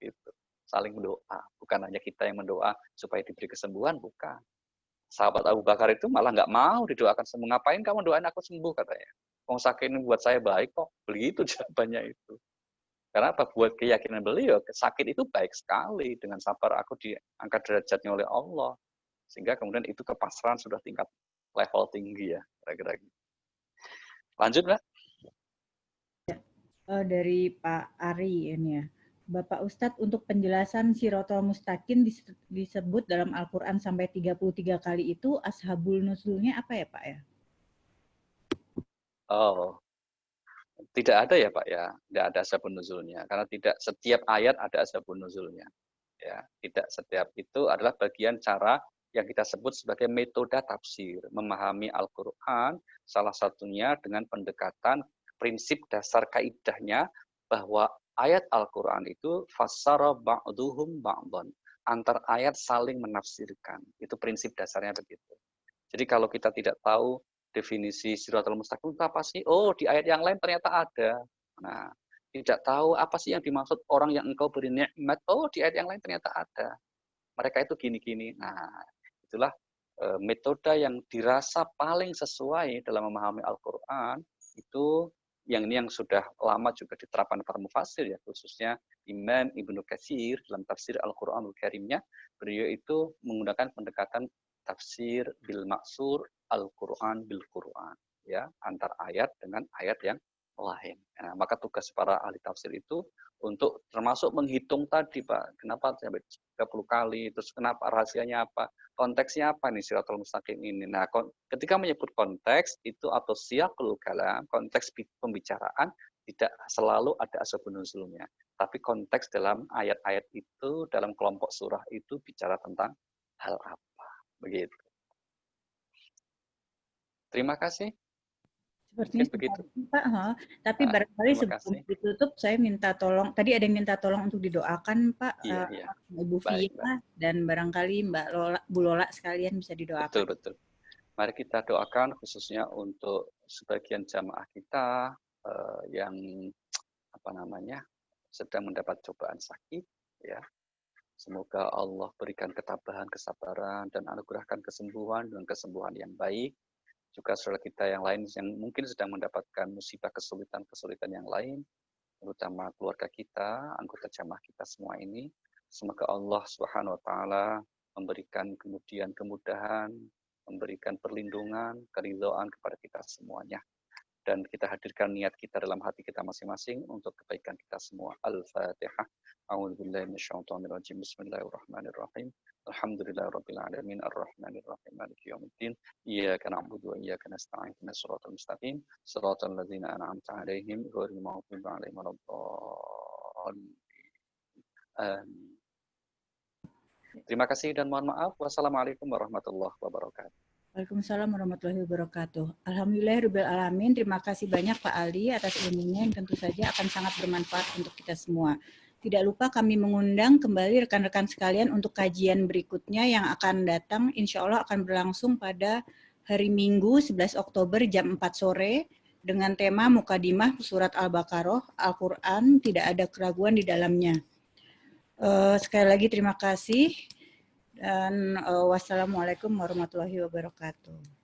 Gitu. Saling mendoa. Bukan hanya kita yang mendoa supaya diberi kesembuhan, bukan. Sahabat Abu Bakar itu malah nggak mau didoakan sembuh. Ngapain kamu doain aku sembuh katanya. Wong sakit ini buat saya baik kok. Begitu jawabannya itu. Karena apa? Buat keyakinan beliau, sakit itu baik sekali. Dengan sabar aku diangkat derajatnya oleh Allah. Sehingga kemudian itu kepasrahan sudah tingkat level tinggi ya. Kira-kira gitu. Lanjut, Mbak. Dari Pak Ari ini ya. Bapak Ustadz, untuk penjelasan Sirotol Mustaqim disebut dalam Al-Quran sampai 33 kali itu, ashabul nuzulnya apa ya Pak ya? Oh, tidak ada ya Pak ya, tidak ada asbabun nuzulnya, karena tidak setiap ayat ada asbabun nuzulnya. Ya, tidak setiap itu adalah bagian cara yang kita sebut sebagai metode tafsir, memahami Al-Quran, salah satunya dengan pendekatan prinsip dasar kaidahnya bahwa ayat Al-Quran itu fassara ba'duhum ba'dhan, antar ayat saling menafsirkan. Itu prinsip dasarnya begitu. Jadi kalau kita tidak tahu definisi Siratal Mustaqim itu apa sih? Oh, di ayat yang lain ternyata ada. Nah, tidak tahu apa sih yang dimaksud orang yang engkau beri nikmat. Oh, di ayat yang lain ternyata ada. Mereka itu gini-gini. Nah, itulah metode yang dirasa paling sesuai dalam memahami Al-Quran itu yang sudah lama juga diterapkan para mufassir ya, khususnya Imam Ibnu Katsir dalam tafsir Al-Qur'anul Karimnya, beliau itu menggunakan pendekatan tafsir bil maksur Al-Qur'an bil Qur'an, ya, antar ayat dengan ayat yang lain. Nah, maka tugas para ahli tafsir itu untuk termasuk menghitung tadi Pak, kenapa sampai 30 kali, terus kenapa rahasianya apa, konteksnya apa nih Siratal Mustaqim ini. Nah, ketika menyebut konteks itu atau siyaqul kalam, konteks pembicaraan tidak selalu ada asbabun nuzulnya. Tapi konteks dalam ayat-ayat itu, dalam kelompok surah itu bicara tentang hal apa. Begitu. Terima kasih. Sepertinya begitu. Pak, tapi barangkali sebelum ditutup saya minta tolong, tadi ada yang minta tolong untuk didoakan Pak, iya. Ibu Via dan barangkali Bu Lola sekalian bisa didoakan. Betul. Mari kita doakan khususnya untuk sebagian jamaah kita yang sedang mendapat cobaan sakit, ya. Semoga Allah berikan ketabahan, kesabaran, dan anugerahkan kesembuhan dengan kesembuhan yang baik. Juga saudara kita yang lain yang mungkin sedang mendapatkan musibah, kesulitan yang lain, terutama keluarga kita, anggota jamaah kita semua ini. Semoga Allah Subhanahu wa taala memberikan kemudahan, memberikan perlindungan, keridhaan kepada kita semuanya. Dan kita hadirkan niat kita dalam hati kita masing-masing untuk kebaikan kita semua. Al-Fatihah. A'udzubillahi minasyaitonirrajim. Bismillahirrahmanirrahim. Alhamdulillahirabbil alamin arrahmanir rahim maliki yaumiddin. Iyyaka na'budu wa iyyaka nasta'in. Ihdinas siratal mustaqim. Siratal ladzina an'amta 'alaihim ghairil maghdubi 'alaihim waladdallin. Amin. Terima kasih dan mohon maaf. Wassalamualaikum warahmatullahi wabarakatuh. Waalaikumsalam warahmatullahi wabarakatuh. Alhamdulillahirabbil alamin. Terima kasih banyak Pak Ali atas ilmunya yang tentu saja akan sangat bermanfaat untuk kita semua. Tidak lupa kami mengundang kembali rekan-rekan sekalian untuk kajian berikutnya yang akan datang. Insya Allah akan berlangsung pada hari Minggu 11 Oktober jam 4 sore dengan tema Mukadimah Surat Al-Baqarah, Al-Quran, tidak ada keraguan di dalamnya. Sekali lagi terima kasih. Dan wassalamualaikum warahmatullahi wabarakatuh.